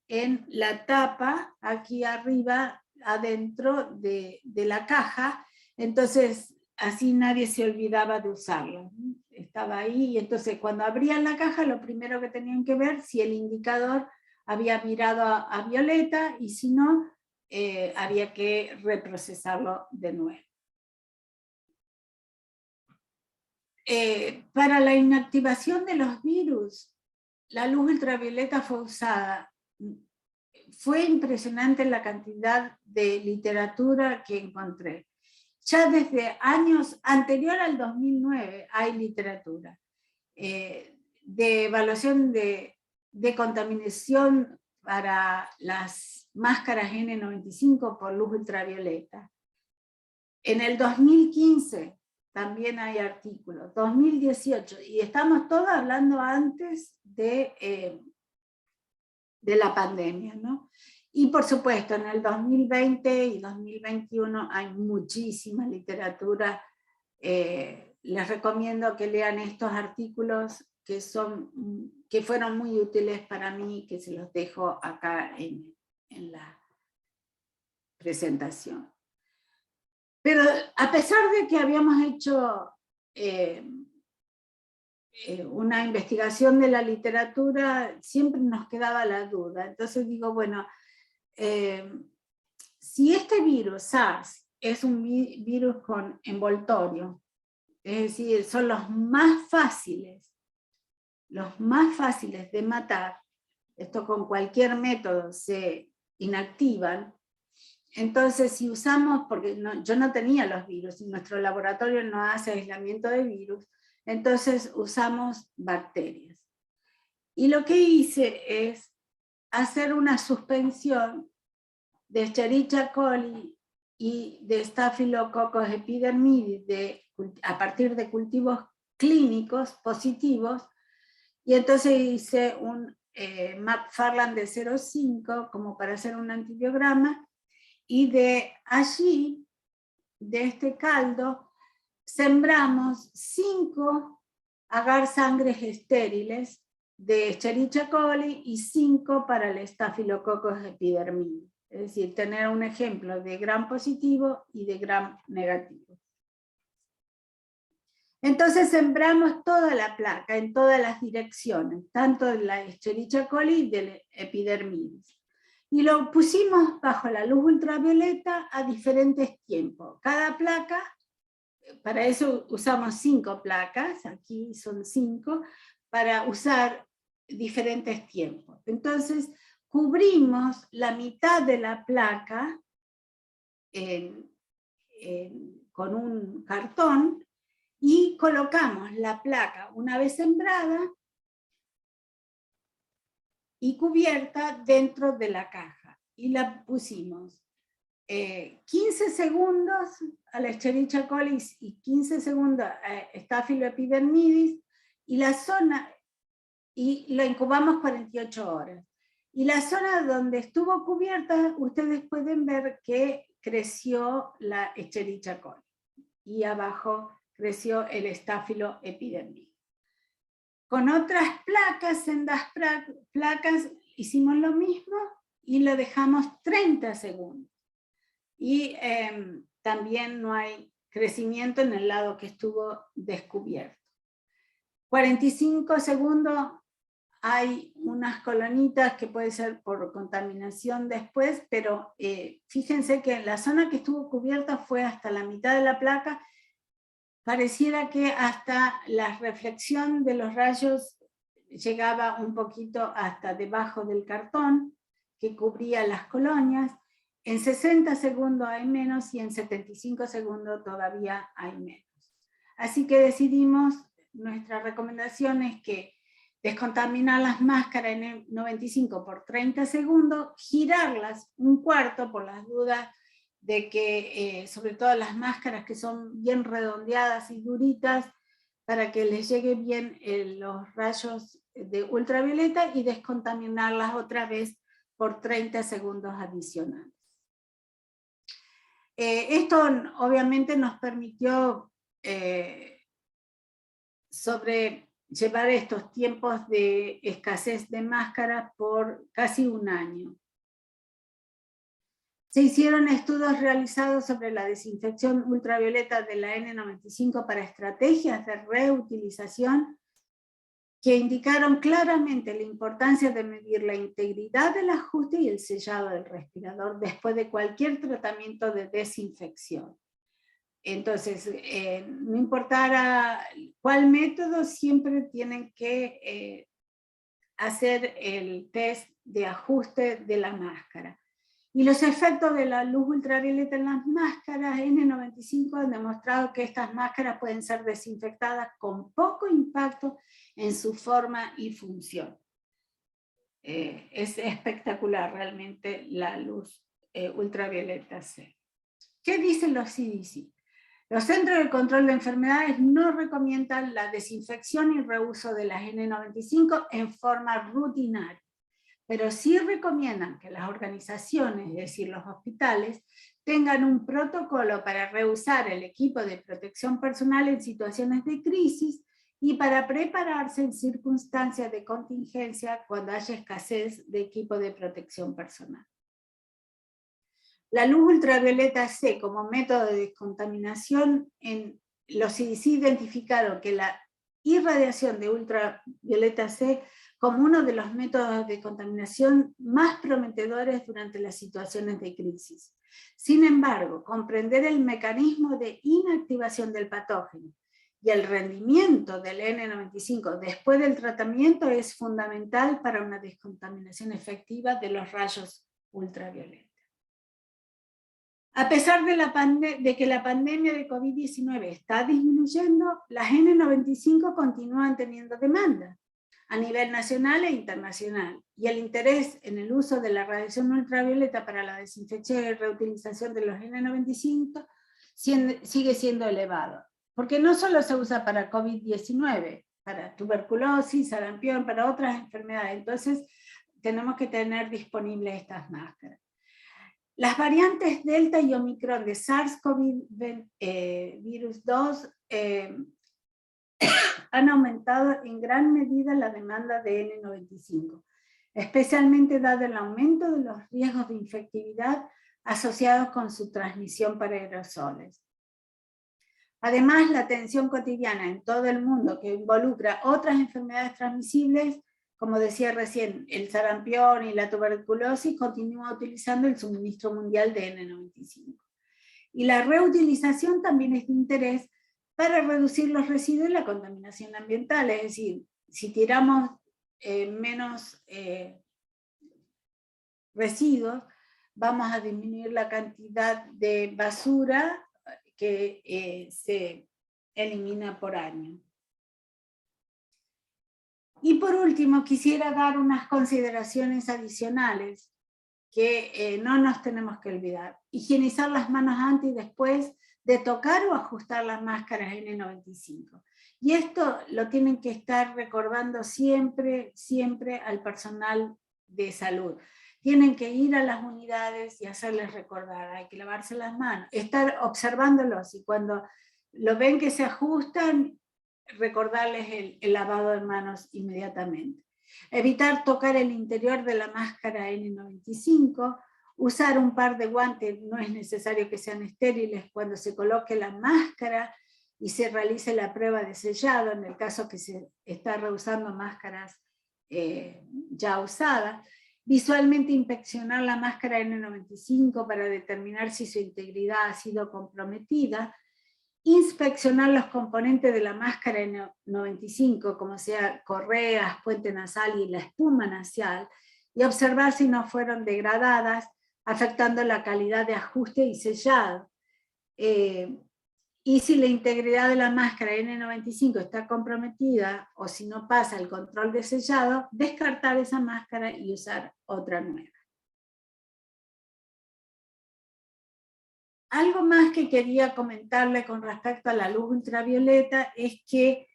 en la tapa, aquí arriba, adentro de la caja, entonces así nadie se olvidaba de usarlo. Estaba ahí, y entonces cuando abrían la caja, lo primero que tenían que ver si el indicador había mirado a violeta, y si no, había que reprocesarlo de nuevo. Para la inactivación de los virus, la luz ultravioleta fue usada. Fue impresionante la cantidad de literatura que encontré. ya desde años anterior al 2009 hay literatura de evaluación de contaminación para las máscaras N95 por luz ultravioleta. En el 2015 también hay artículos, 2018, y estamos todos hablando antes de la pandemia, ¿no? Y por supuesto, en el 2020 y 2021 hay muchísima literatura. Les recomiendo que lean estos artículos que fueron muy útiles para mí, que se los dejo acá en la presentación. Pero a pesar de que habíamos hecho una investigación de la literatura, siempre nos quedaba la duda. Entonces digo, bueno, si este virus, SARS, es un virus con envoltorio, es decir, son los más fáciles de matar, esto con cualquier método se inactivan. Entonces, si usamos, porque yo no tenía los virus, y nuestro laboratorio no hace aislamiento de virus, entonces usamos bacterias. Y lo que hice es hacer una suspensión de Escherichia coli y de Staphylococcus epidermidis a partir de cultivos clínicos positivos, y entonces hice un McFarland de 0,5 como para hacer un antibiograma, y de allí, de este caldo, sembramos 5 agar sangres estériles de Escherichia coli y 5 para el Staphylococcus epidermidis. Es decir, tener un ejemplo de gram positivo y de gram negativo. Entonces sembramos toda la placa en todas las direcciones, tanto de la Escherichia coli y del epidermidis. Y lo pusimos bajo la luz ultravioleta a diferentes tiempos. Cada placa, para eso usamos 5 placas, aquí son 5, para usar diferentes tiempos. Entonces, cubrimos la mitad de la placa con un cartón y colocamos la placa una vez sembrada y cubierta dentro de la caja. Y la pusimos 15 segundos a la Escherichia coli y 15 segundos a Staphyloepidermidis, y la zona, y lo incubamos 48 horas. Y la zona donde estuvo cubierta, ustedes pueden ver que creció la Escherichia coli. Y abajo creció el Staphyloepidermidis. Con otras placas, sendas placas, hicimos lo mismo y lo dejamos 30 segundos. Y también no hay crecimiento en el lado que estuvo descubierto. 45 segundos, hay unas colonitas que puede ser por contaminación después, pero fíjense que la zona que estuvo cubierta fue hasta la mitad de la placa. Pareciera que hasta la reflexión de los rayos llegaba un poquito hasta debajo del cartón que cubría las colonias. En 60 segundos hay menos y en 75 segundos todavía hay menos. Así que decidimos, nuestra recomendación es que descontaminar las máscaras en el 95 por 30 segundos, girarlas un cuarto por las dudas de que, sobre todo las máscaras que son bien redondeadas y duritas, para que les llegue bien los rayos de ultravioleta, y descontaminarlas otra vez por 30 segundos adicionales. Esto obviamente nos permitió sobrellevar estos tiempos de escasez de máscaras por casi un año. Se hicieron estudios realizados sobre la desinfección ultravioleta de la N95 para estrategias de reutilización que indicaron claramente la importancia de medir la integridad del ajuste y el sellado del respirador después de cualquier tratamiento de desinfección. Entonces, no importara cuál método, siempre tienen que hacer el test de ajuste de la máscara. Y los efectos de la luz ultravioleta en las máscaras N95 han demostrado que estas máscaras pueden ser desinfectadas con poco impacto en su forma y función. Es espectacular realmente la luz ultravioleta C. ¿Qué dicen los CDC? Los Centros de Control de Enfermedades no recomiendan la desinfección y reuso de las N95 en forma rutinaria, pero sí recomiendan que las organizaciones, es decir, los hospitales, tengan un protocolo para reusar el equipo de protección personal en situaciones de crisis y para prepararse en circunstancias de contingencia cuando haya escasez de equipo de protección personal. La luz ultravioleta C como método de descontaminación, los CDC identificaron que la irradiación de ultravioleta C como uno de los métodos de contaminación más prometedores durante las situaciones de crisis. Sin embargo, comprender el mecanismo de inactivación del patógeno y el rendimiento del N95 después del tratamiento es fundamental para una descontaminación efectiva de los rayos ultravioleta. A pesar de que la pandemia de COVID-19 está disminuyendo, las N95 continúan teniendo demanda a nivel nacional e internacional, y el interés en el uso de la radiación ultravioleta para la desinfección y reutilización de los N95 sigue siendo elevado, porque no solo se usa para COVID-19, para tuberculosis, sarampión, para otras enfermedades, entonces tenemos que tener disponibles estas máscaras. Las variantes Delta y Omicron de SARS-CoV-2 han aumentado en gran medida la demanda de N95, especialmente dado el aumento de los riesgos de infectividad asociados con su transmisión para aerosoles. Además, la atención cotidiana en todo el mundo que involucra otras enfermedades transmisibles, como decía recién, el sarampión y la tuberculosis, continúa utilizando el suministro mundial de N95. Y la reutilización también es de interés para reducir los residuos y la contaminación ambiental, es decir, si tiramos menos residuos, vamos a disminuir la cantidad de basura que se elimina por año. Y por último, quisiera dar unas consideraciones adicionales que no nos tenemos que olvidar. Higienizar las manos antes y después de tocar o ajustar las máscaras N95. Y esto lo tienen que estar recordando siempre, siempre al personal de salud. Tienen que ir a las unidades y hacerles recordar, hay que lavarse las manos, estar observándolos, y cuando lo ven que se ajustan, recordarles el lavado de manos inmediatamente. Evitar tocar el interior de la máscara N95, usar un par de guantes, no es necesario que sean estériles cuando se coloque la máscara y se realice la prueba de sellado, en el caso que se está reusando máscaras ya usadas. Visualmente inspeccionar la máscara N95 para determinar si su integridad ha sido comprometida. Inspeccionar los componentes de la máscara N95, como sea correas, puente nasal y la espuma nasal, y observar si no fueron degradadas, afectando la calidad de ajuste y sellado. Y si la integridad de la máscara N95 está comprometida, o si no pasa el control de sellado, descartar esa máscara y usar otra nueva. Algo más que quería comentarle con respecto a la luz ultravioleta es que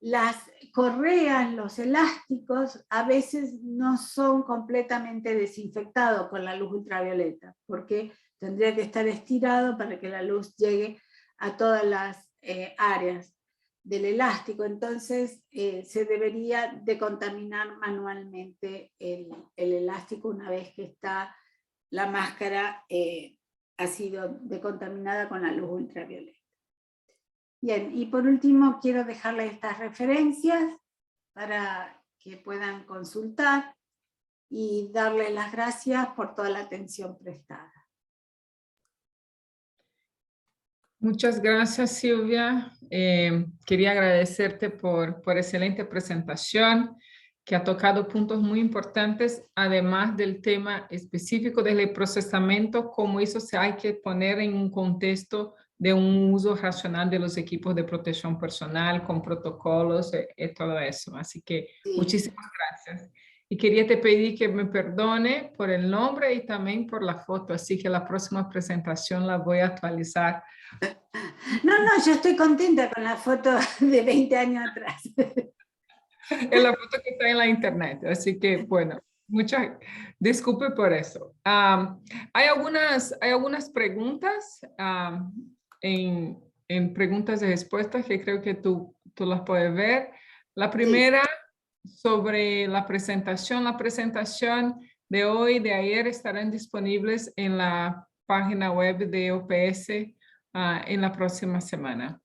las correas, los elásticos, a veces no son completamente desinfectados con la luz ultravioleta, porque tendría que estar estirado para que la luz llegue a todas las áreas del elástico. Entonces se debería decontaminar manualmente el elástico una vez que está la máscara ha sido decontaminada con la luz ultravioleta. Bien, y por último quiero dejarles estas referencias para que puedan consultar y darles las gracias por toda la atención prestada. Muchas gracias, Silvia. Quería agradecerte por excelente presentación. que ha tocado puntos muy importantes, además del tema específico del procesamiento, cómo eso se hay que poner en un contexto de un uso racional de los equipos de protección personal, con protocolos y todo eso. Así que Sí. muchísimas gracias. Y quería te pedir que me perdone por el nombre y también por la foto, así que la próxima presentación la voy a actualizar. No, yo estoy contenta con la foto de 20 años atrás. Es la foto que está en la internet, así que bueno, muchas disculpe por eso. Hay algunas preguntas en preguntas y respuestas que creo que tú las puedes ver. La primera sobre la presentación. La presentación de hoy, de ayer, estarán disponibles en la página web de OPS en la próxima semana.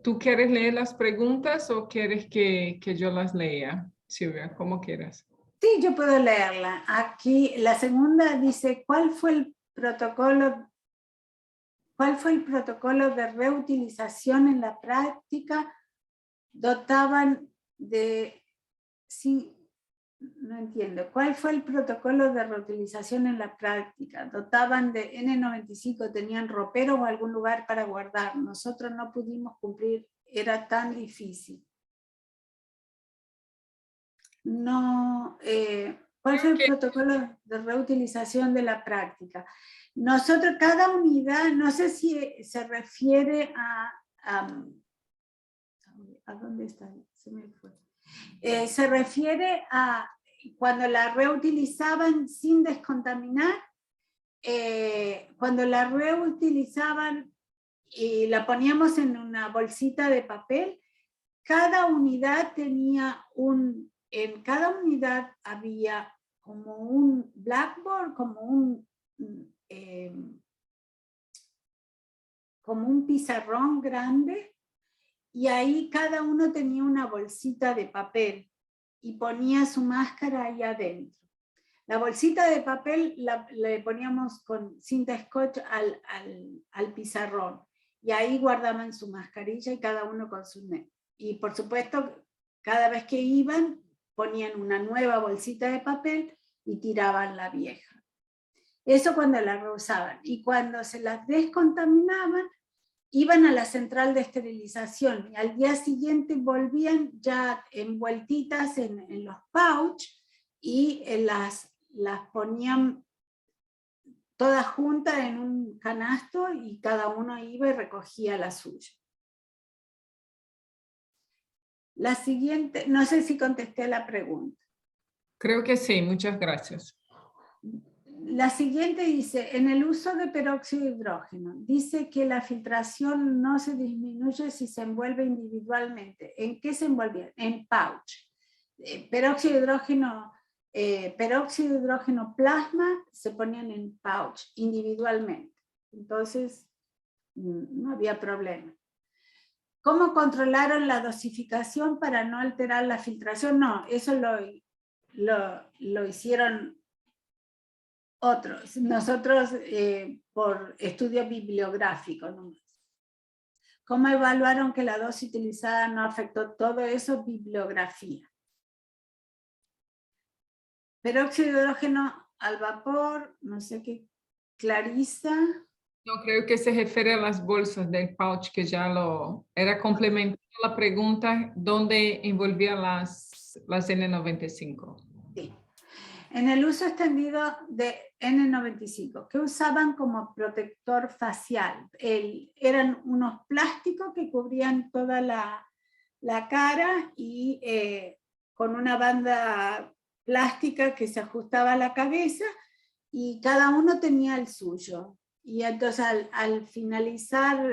¿Tú quieres leer las preguntas o quieres que yo las lea, Silvia? Como quieras. Sí, yo puedo leerla. Aquí la segunda dice, ¿cuál fue el protocolo de reutilización en la práctica? Dotaban de... Sí, no entiendo. ¿Cuál fue el protocolo de reutilización en la práctica? ¿Dotaban de N95, tenían ropero o algún lugar para guardar? Nosotros no pudimos cumplir, era tan difícil. No, ¿cuál fue el protocolo de reutilización de la práctica? Nosotros, cada unidad, no sé si se refiere ¿a dónde está? Se me fue. Se refiere a cuando la reutilizaban sin descontaminar, cuando la reutilizaban y la poníamos en una bolsita de papel, cada unidad tenía en cada unidad había como un blackboard, como un pizarrón grande, y ahí cada uno tenía una bolsita de papel y ponía su máscara ahí adentro. La bolsita de papel le poníamos con cinta scotch al pizarrón y ahí guardaban su mascarilla y cada uno con su net. Y por supuesto, cada vez que iban, ponían una nueva bolsita de papel y tiraban la vieja. Eso cuando la reusaban. Y cuando se las descontaminaban, iban a la central de esterilización y al día siguiente volvían ya envueltitas en los pouch y las ponían todas juntas en un canasto y cada uno iba y recogía la suya. La siguiente, no sé si contesté a la pregunta. Creo que sí, muchas gracias. La siguiente dice, en el uso de peróxido de hidrógeno, dice que la filtración no se disminuye si se envuelve individualmente. ¿En qué se envolvía? En pouch. Peróxido de hidrógeno plasma se ponían en pouch individualmente. Entonces, no había problema. ¿Cómo controlaron la dosificación para no alterar la filtración? No, eso lo hicieron otros. Nosotros por estudio bibliográfico nomás. ¿Cómo evaluaron que la dosis utilizada no afectó? Todo eso, bibliografía. Peróxido de hidrógeno al vapor, no sé qué, Clarisa. No, creo que se refiere a las bolsas del pouch, que ya era complementando la pregunta dónde envolvía las N95. Sí. En el uso extendido de N95, que usaban como protector facial. Eran unos plásticos que cubrían toda la cara y con una banda plástica que se ajustaba a la cabeza y cada uno tenía el suyo. Y entonces al finalizar,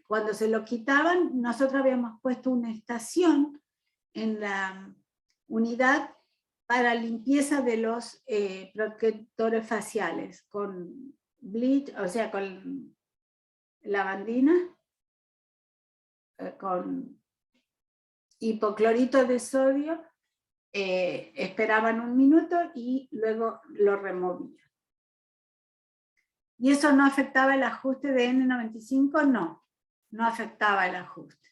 cuando se lo quitaban, nosotros habíamos puesto una estación en la unidad para limpieza de los protectores faciales, con bleach, o sea, con lavandina, con hipoclorito de sodio, esperaban un minuto y luego lo removían. ¿Y eso no afectaba el ajuste de N95? No, no afectaba el ajuste.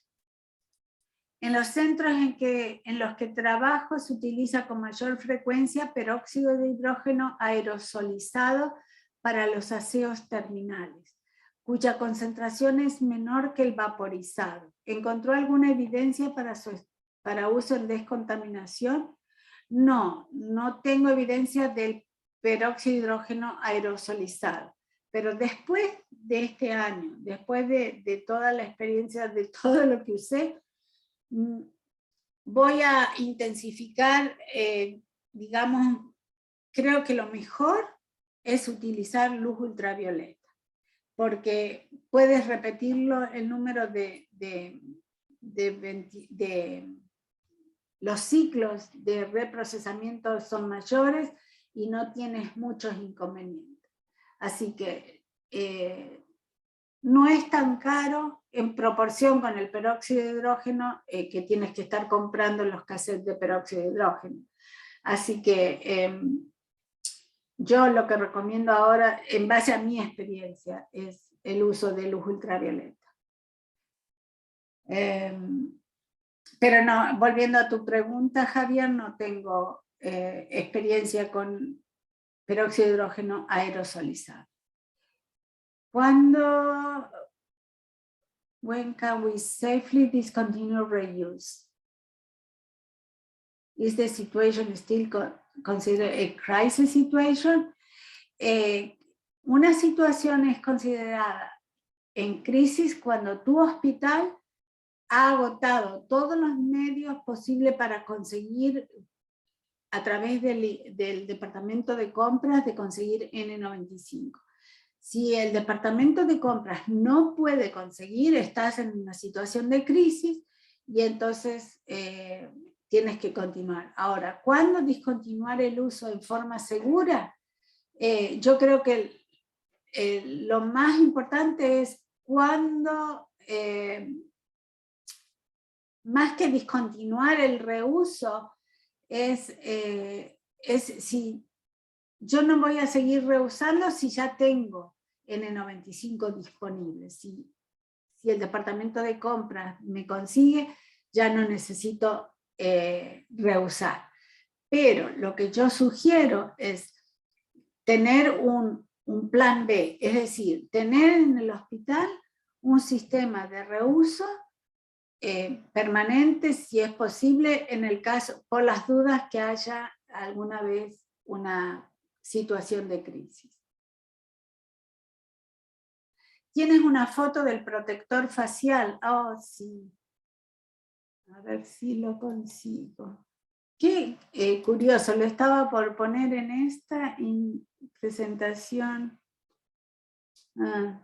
En los centros en los que trabajo se utiliza con mayor frecuencia peróxido de hidrógeno aerosolizado para los aseos terminales, cuya concentración es menor que el vaporizado. ¿Encontró alguna evidencia para uso en descontaminación? No, no tengo evidencia del peróxido de hidrógeno aerosolizado. Pero después de este año, después de toda la experiencia, de todo lo que usé, voy a intensificar, digamos, creo que lo mejor es utilizar luz ultravioleta, porque puedes repetirlo el número de los ciclos de reprocesamiento son mayores y no tienes muchos inconvenientes. Así que no es tan caro en proporción con el peróxido de hidrógeno que tienes que estar comprando los cassettes de peróxido de hidrógeno. Así que yo lo que recomiendo ahora, en base a mi experiencia, es el uso de luz ultravioleta. Pero no, volviendo a tu pregunta, Javier, no tengo experiencia con peróxido de hidrógeno aerosolizado. When can we safely discontinue reuse? Is the situation still considered a crisis situation? Una situación es considerada en crisis cuando tu hospital ha agotado todos los medios posibles para conseguir, a través del departamento de compras, de conseguir N95. Si el departamento de compras no puede conseguir, estás en una situación de crisis y entonces tienes que continuar. Ahora, ¿cuándo discontinuar el uso en forma segura? Yo creo que lo más importante es cuando, más que discontinuar el reuso, es si yo no voy a seguir reusando si ya tengo N95 disponible. Si el departamento de compras me consigue, ya no necesito reusar. Pero lo que yo sugiero es tener un plan B, es decir, tener en el hospital un sistema de reuso permanente, si es posible, en el caso, por las dudas que haya alguna vez una situación de crisis. ¿Tienes una foto del protector facial? Oh, sí. A ver si lo consigo. Qué curioso, lo estaba por poner en esta presentación. Ah.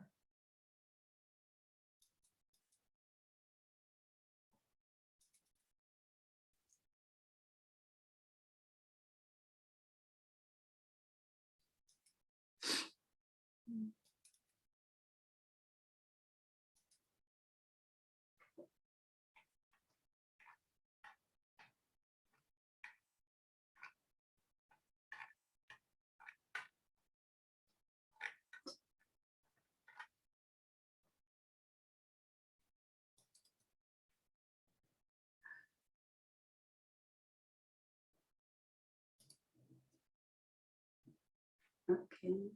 Okay.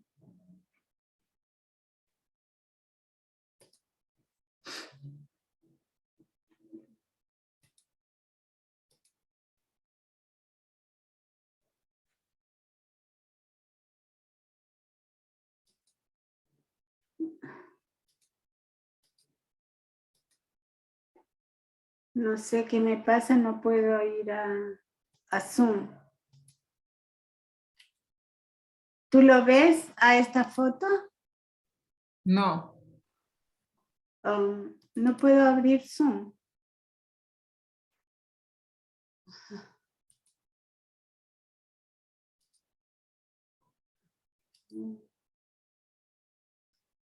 No sé qué me pasa, no puedo ir a Zoom. ¿Tú lo ves a esta foto? No. No puedo abrir Zoom.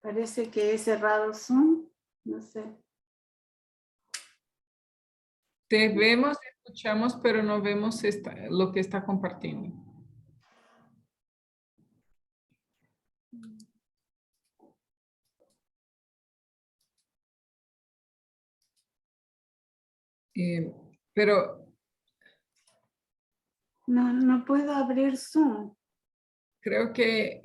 Parece que he cerrado Zoom, no sé. Te vemos, escuchamos, pero no vemos lo que está compartiendo. Pero No puedo abrir Zoom. creo que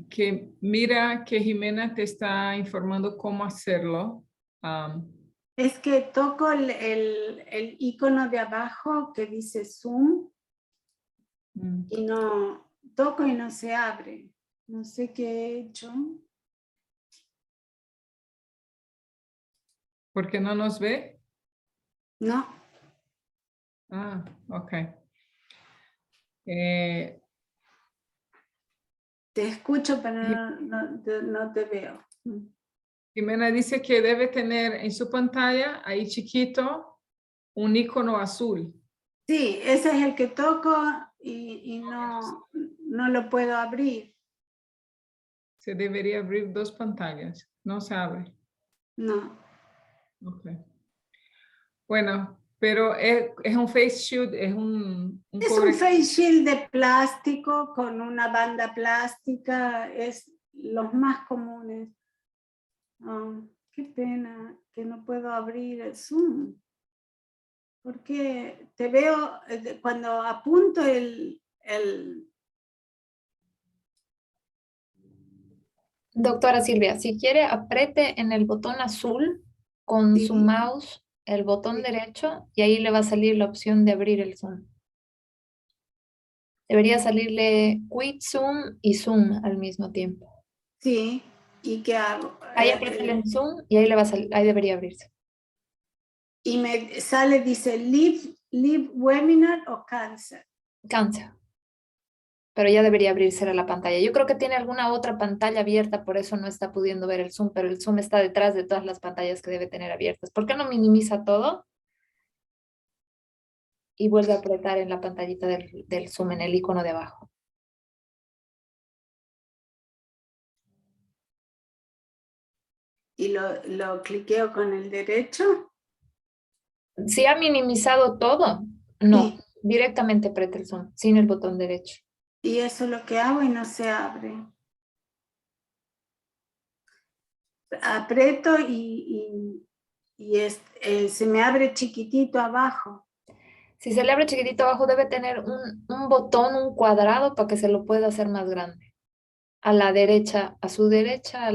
mira que Jimena te está informando cómo hacerlo. Es que toco el icono de abajo que dice Zoom y no toco y no se abre. No sé qué he hecho. ¿Por qué no nos ve? No, Ah, ok. te escucho, pero no te veo. Jimena dice que debe tener en su pantalla, ahí chiquito, un icono azul. Sí, ese es el que toco y no lo puedo abrir. Se debería abrir dos pantallas. No se abre. No. Ok. Bueno, pero es un face shield, es un Es cobre. un face shield de plástico con una banda plástica, es los más comunes. Qué pena que no puedo abrir el Zoom. Porque te veo cuando apunto el Doctora Silvia, si quiere, apriete en el botón azul con su sí, mouse el botón sí. derecho y ahí le va a salir la opción de abrir el Zoom. Debería salirle Quit Zoom y Zoom al mismo tiempo. Sí, ¿y qué hago? Ahí apriétele en Zoom y ahí le va a salir, ahí debería abrirse. Y me sale, dice, leave webinar o cancel. Cáncer. Pero ya debería abrirse la pantalla. Yo creo que tiene alguna otra pantalla abierta, por eso no está pudiendo ver el Zoom, pero el Zoom está detrás de todas las pantallas que debe tener abiertas. ¿Por qué no minimiza todo? Y vuelve a apretar en la pantallita del Zoom, en el icono de abajo. Y lo cliqueo con el derecho. Si ha minimizado todo, no. Sí, Directamente aprieta el Zoom, sin el botón derecho. y eso es lo que hago y no se abre. Aprieto se me abre chiquitito abajo. Si se le abre chiquitito abajo, debe tener un botón, un cuadrado, para que se lo pueda hacer más grande. A la derecha, a su derecha,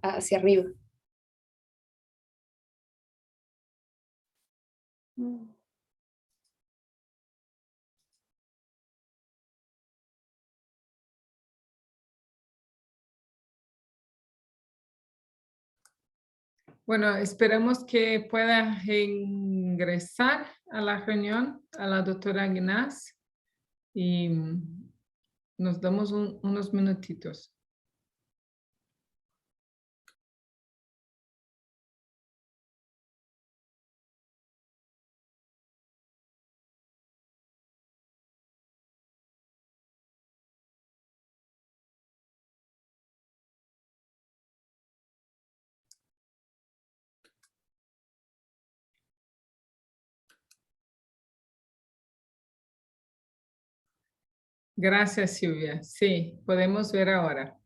hacia arriba. Mm. Bueno, esperemos que pueda ingresar a la reunión a la doctora Ginás y nos damos unos minutitos. Gracias, Silvia. Sí, podemos ver ahora.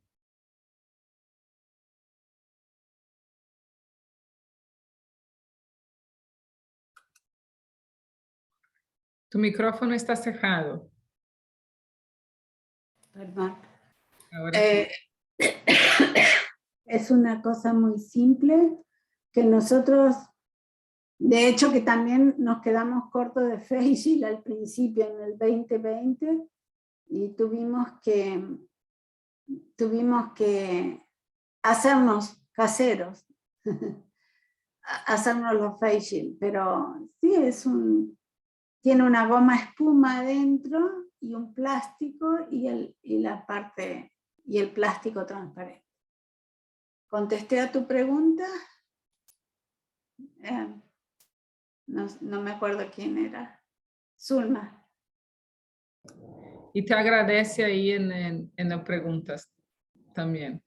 Tu micrófono está cerrado. Perdón. Ahora sí. Es una cosa muy simple que nosotros, de hecho que también nos quedamos cortos de face shield al principio en el 2020 y tuvimos que hacernos caseros, hacernos los face shield, pero sí tiene una goma espuma adentro y un plástico y el plástico transparente. ¿Contesté a tu pregunta? No me acuerdo quién era. Zulma. Y te agradece ahí en las preguntas también.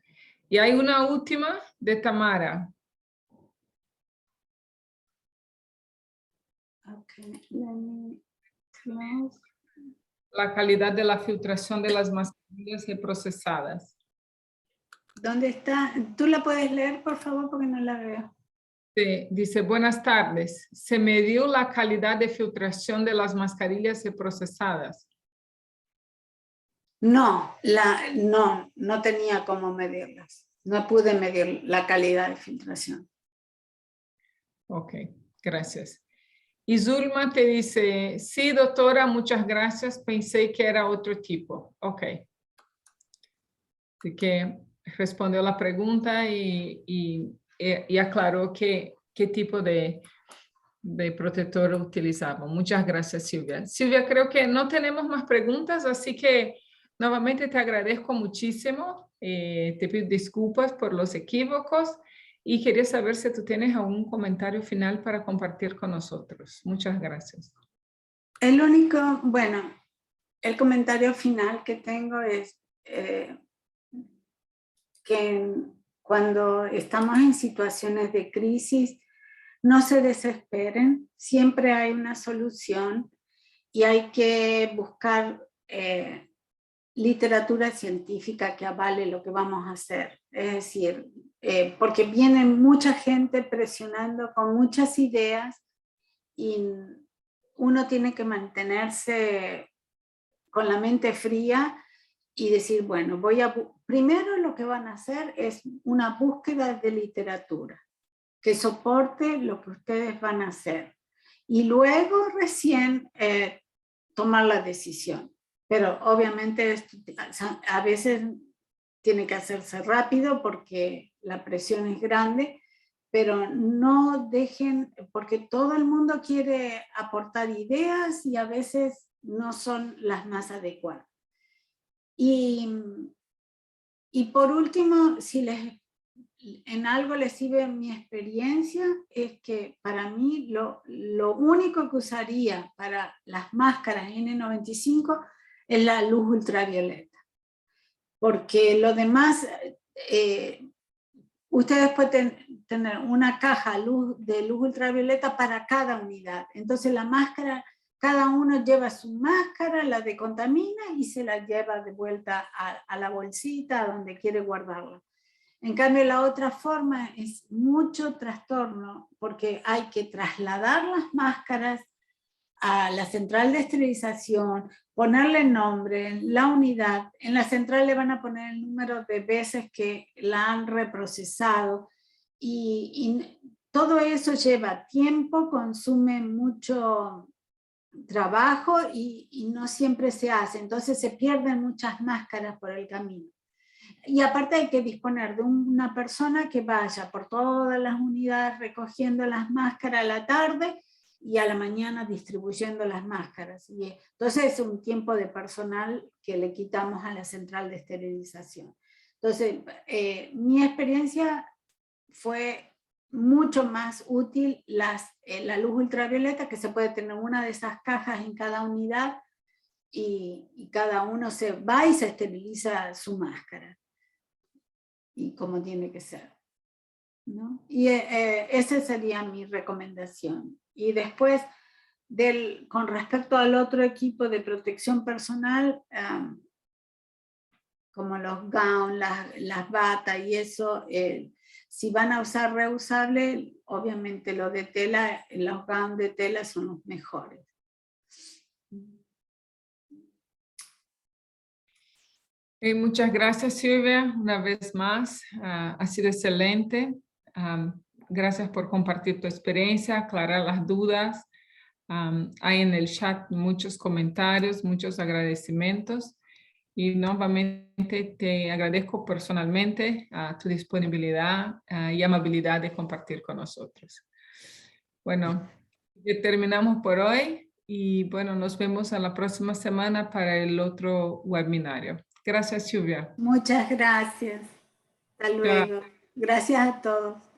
Y hay una última de Tamara. Okay, let me close. La calidad de la filtración de las mascarillas procesadas. ¿Dónde está? ¿Tú la puedes leer, por favor? Porque no la veo. Dice, buenas tardes. ¿Se midió la calidad de filtración de las mascarillas procesadas? No, no tenía cómo medirlas. No pude medir la calidad de filtración. Ok, gracias. Y Zulma te dice, sí, doctora, muchas gracias. Pensé que era otro tipo. Ok. Así que respondió la pregunta y aclaró qué tipo de protector utilizamos. Muchas gracias, Silvia. Silvia, creo que no tenemos más preguntas, así que nuevamente te agradezco muchísimo. Te pido disculpas por los equívocos y quería saber si tú tienes algún comentario final para compartir con nosotros. Muchas gracias. El único, bueno, el comentario final que tengo es que cuando estamos en situaciones de crisis, no se desesperen, siempre hay una solución y hay que buscar literatura científica que avale lo que vamos a hacer. Es decir, porque viene mucha gente presionando con muchas ideas y uno tiene que mantenerse con la mente fría y decir, bueno, primero lo que van a hacer es una búsqueda de literatura que soporte lo que ustedes van a hacer. Y luego recién tomar la decisión. Pero obviamente esto, a veces tiene que hacerse rápido porque la presión es grande, pero no dejen, porque todo el mundo quiere aportar ideas y a veces no son las más adecuadas. Y por último, si en algo les sirve mi experiencia, es que para mí lo único que usaría para las máscaras N95 es la luz ultravioleta. Porque lo demás, ustedes pueden tener una caja de luz ultravioleta para cada unidad. Entonces la máscara, cada uno lleva su máscara, la decontamina y se la lleva de vuelta a la bolsita, a donde quiere guardarla. En cambio, la otra forma es mucho trastorno porque hay que trasladar las máscaras a la central de esterilización, ponerle nombre, la unidad. En la central le van a poner el número de veces que la han reprocesado y todo eso lleva tiempo, consume mucho trabajo y no siempre se hace. Entonces se pierden muchas máscaras por el camino. Y aparte hay que disponer de una persona que vaya por todas las unidades recogiendo las máscaras a la tarde y a la mañana distribuyendo las máscaras. Y entonces es un tiempo de personal que le quitamos a la central de esterilización. Entonces, mi experiencia fue mucho más útil la luz ultravioleta, que se puede tener una de esas cajas en cada unidad y cada uno se va y se esteriliza su máscara. Y como tiene que ser, ¿no? Y esa sería mi recomendación. Y después, con respecto al otro equipo de protección personal, como los gowns, las batas y eso, si van a usar reusable, obviamente los de tela, los gowns de tela son los mejores. Muchas gracias, Silvia, una vez más. Ha sido excelente. Gracias por compartir tu experiencia, aclarar las dudas. Hay en el chat muchos comentarios, muchos agradecimientos. Y nuevamente te agradezco personalmente tu disponibilidad y amabilidad de compartir con nosotros. Bueno, terminamos por hoy y bueno, nos vemos a la próxima semana para el otro webinario. Gracias, Silvia. Muchas gracias. Hasta luego. Gracias a todos.